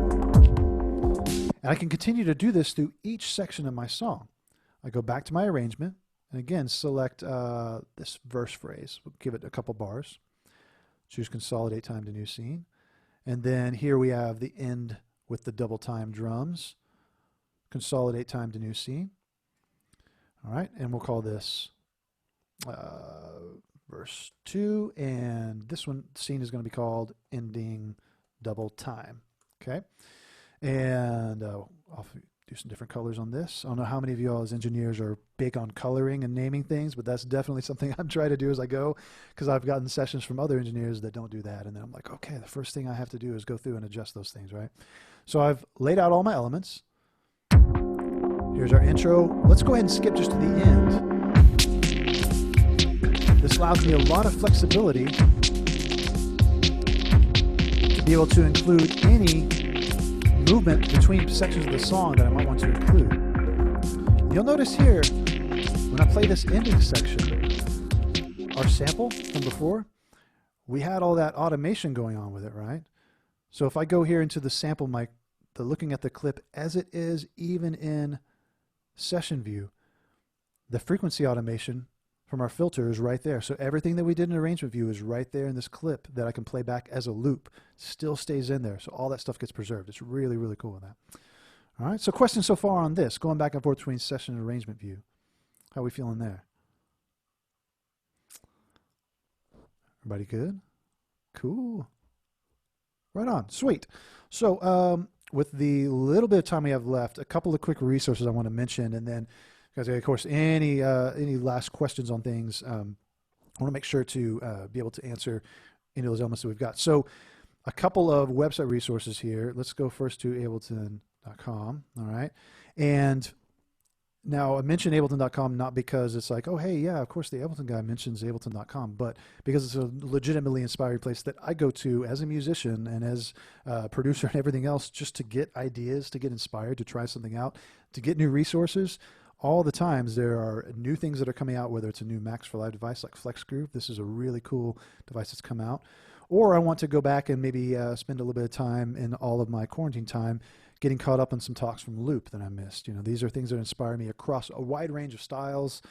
A: And I can continue to do this through each section of my song. I go back to my arrangement and again select this verse phrase. We'll give it a couple bars. Choose consolidate time to new scene. And then here we have the end with the double time drums. Consolidate time to new scene. All right, and we'll call this verse 2, and this one scene is going to be called ending double time. Okay, and I'll do some different colors on this. I don't know how many of you all as engineers are big on coloring and naming things, but that's definitely something I'm trying to do as I go, because I've gotten sessions from other engineers that don't do that, and then I'm like, okay, the first thing I have to do is go through and adjust those things, right? So I've laid out all my elements. Here's our intro. Let's go ahead and skip just to the end. This allows me a lot of flexibility to be able to include any movement between sections of the song that I might want to include. You'll notice here, when I play this ending section, our sample from before, we had all that automation going on with it, right? So if I go here into the sample mic, looking at the clip as it is, even in session view, the frequency automation from our filter is right there. So everything that we did in arrangement view is right there in this clip that I can play back as a loop. Still stays in there. So all that stuff gets preserved. It's really, really cool with that. All right. So questions so far on this, going back and forth between session and arrangement view. How are we feeling there? Everybody good? Cool. Right on. Sweet. So with the little bit of time we have left, a couple of quick resources I want to mention, and then, guys, of course, any last questions on things, I want to make sure to be able to answer any of those elements that we've got. So a couple of website resources here. Let's go first to Ableton.com. All right. And now I mentioned Ableton.com not because it's like, oh, hey, yeah, of course the Ableton guy mentions Ableton.com, but because it's a legitimately inspiring place that I go to as a musician and as a producer and everything else, just to get ideas, to get inspired, to try something out, to get new resources. All the times there are new things that are coming out, whether it's a new Max for Live device like Flex Groove. This is a really cool device that's come out. Or I want to go back and maybe spend a little bit of time in all of my quarantine time getting caught up on some talks from Loop that I missed. You know, these are things that inspire me across a wide range of styles,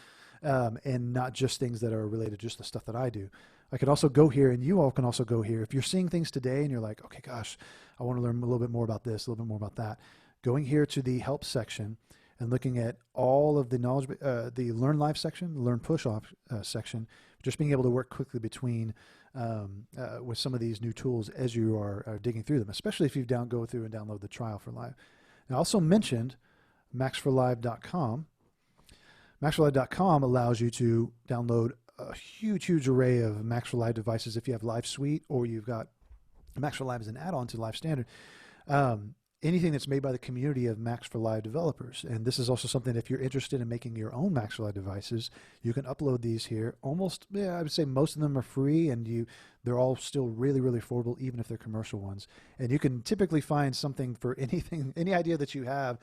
A: and not just things that are related to just the stuff that I do. I could also go here, and you all can also go here. If you're seeing things today and you're like, okay, gosh, I want to learn a little bit more about this, a little bit more about that, going here to the help section and looking at all of the knowledge, the Learn Live section, the Learn Push Off section, just being able to work quickly between with some of these new tools as you are digging through them, especially if you go through and download the trial for Live. I also mentioned maxforlive.com. Maxforlive.com allows you to download a huge array of Max for Live devices if you have Live Suite or you've got Max for Live as an add-on to Live Standard. Anything that's made by the community of Max for Live developers. And this is also something, if you're interested in making your own Max for Live devices, you can upload these here. Almost, yeah, I would say most of them are free, and they're all still really, really affordable, even if they're commercial ones. And you can typically find something for anything, any idea that you have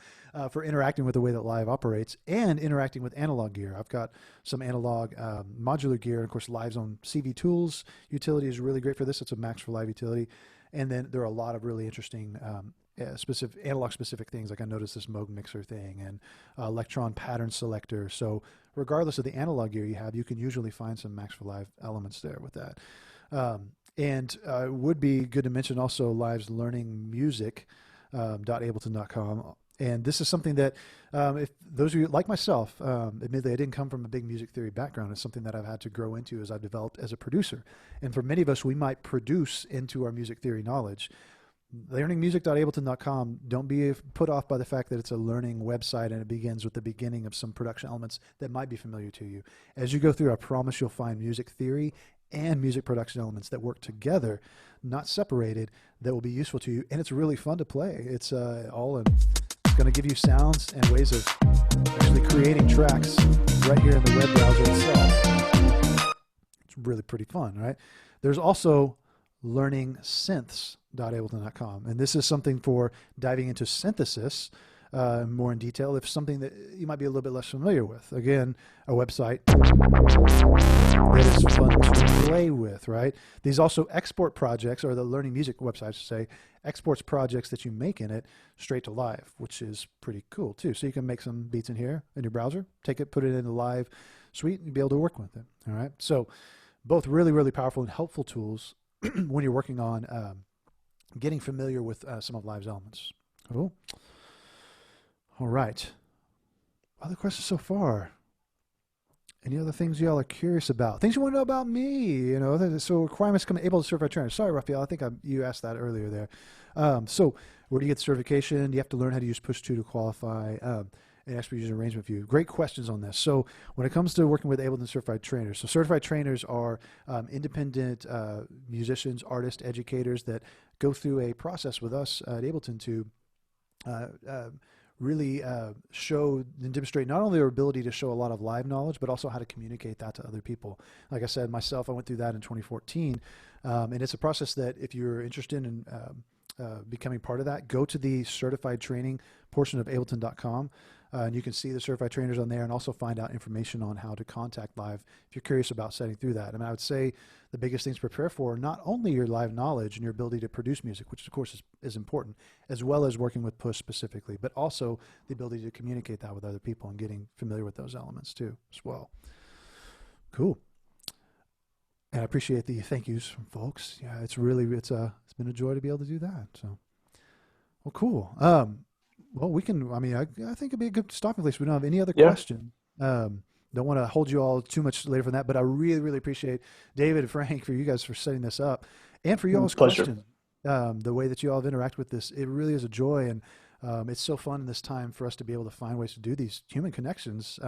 A: for interacting with the way that Live operates and interacting with analog gear. I've got some analog modular gear, and of course, Live's own CV Tools utility is really great for this. It's a Max for Live utility. And then there are a lot of really interesting specific analog specific things, like I noticed this Moog mixer thing and electron pattern selector. So regardless of the analog gear you have, you can usually find some Max for Live elements there with that. And it would be good to mention also Live's learning music .ableton.com. And this is something that if those of you like myself, admittedly I didn't come from a big music theory background. It's something that I've had to grow into as I've developed as a producer. And for many of us, we might produce into our music theory knowledge. Learningmusic.ableton.com, don't be put off by the fact that it's a learning website and it begins with the beginning of some production elements that might be familiar to you. As you go through, I promise you'll find music theory and music production elements that work together, not separated, that will be useful to you. And it's really fun to play. It's all in. It's going to give you sounds and ways of actually creating tracks right here in the web browser itself. It's really pretty fun, right? There's also learningsynths.ableton.com. And this is something for diving into synthesis more in detail, if something that you might be a little bit less familiar with. Again, a website that is fun to play with, right? These also export projects, or the learning music website, I should say, exports projects that you make in it straight to Live, which is pretty cool too. So you can make some beats in here in your browser, take it, put it in the Live suite, and be able to work with it. All right. So both really, really powerful and helpful tools when you're working on getting familiar with some of Live's elements. Cool. All right. Other questions so far? Any other things y'all are curious about? Things you want to know about me? You know, so requirements come able to certify trainer. Sorry, Raphael, I think you asked that earlier there. So where do you get the certification? Do you have to learn how to use Push 2 to qualify? And actually use arrangement view. Great questions on this. So when it comes to working with Ableton certified trainers, so certified trainers are independent musicians, artists, educators that go through a process with us at Ableton to really show and demonstrate not only their ability to show a lot of live knowledge, but also how to communicate that to other people. Like I said, myself, I went through that in 2014. And it's a process that if you're interested in becoming part of that, go to the certified training portion of Ableton.com. And you can see the certified trainers on there and also find out information on how to contact live if you're curious about setting through that. I mean, I would say the biggest things to prepare for are not only your live knowledge and your ability to produce music, which of course is important, as well as working with Push specifically, but also the ability to communicate that with other people and getting familiar with those elements too as well. Cool. And I appreciate the thank yous from folks. Yeah, it's been a joy to be able to do that. So, well, cool. Well, we can, I mean, I think it'd be a good stopping place. We don't have any other question. Don't want to hold you all too much later from that, but I really, really appreciate David and Frank for you guys for setting this up and for you all's questions. The way that you all have interacted with this, it really is a joy. And it's so fun in this time for us to be able to find ways to do these human connections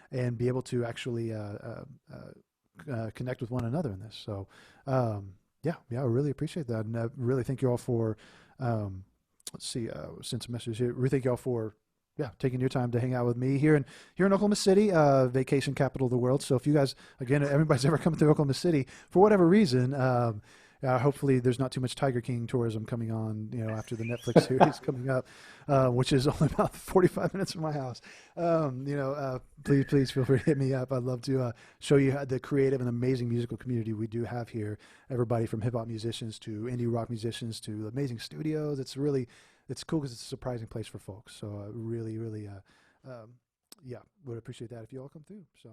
A: and be able to actually connect with one another in this. So, yeah, I really appreciate that. And I really thank you all for, let's see, send some messages here. Really thank you all for, taking your time to hang out with me here in Oklahoma City, vacation capital of the world. So if you guys, again, everybody's ever come to Oklahoma City for whatever reason, hopefully there's not too much Tiger King tourism coming on, after the Netflix series coming up, which is only about 45 minutes from my house. Please feel free to hit me up. I'd love to show you the creative and amazing musical community we do have here. Everybody from hip hop musicians to indie rock musicians to amazing studios. It's cool because it's a surprising place for folks. So really, really, would appreciate that if you all come through. So.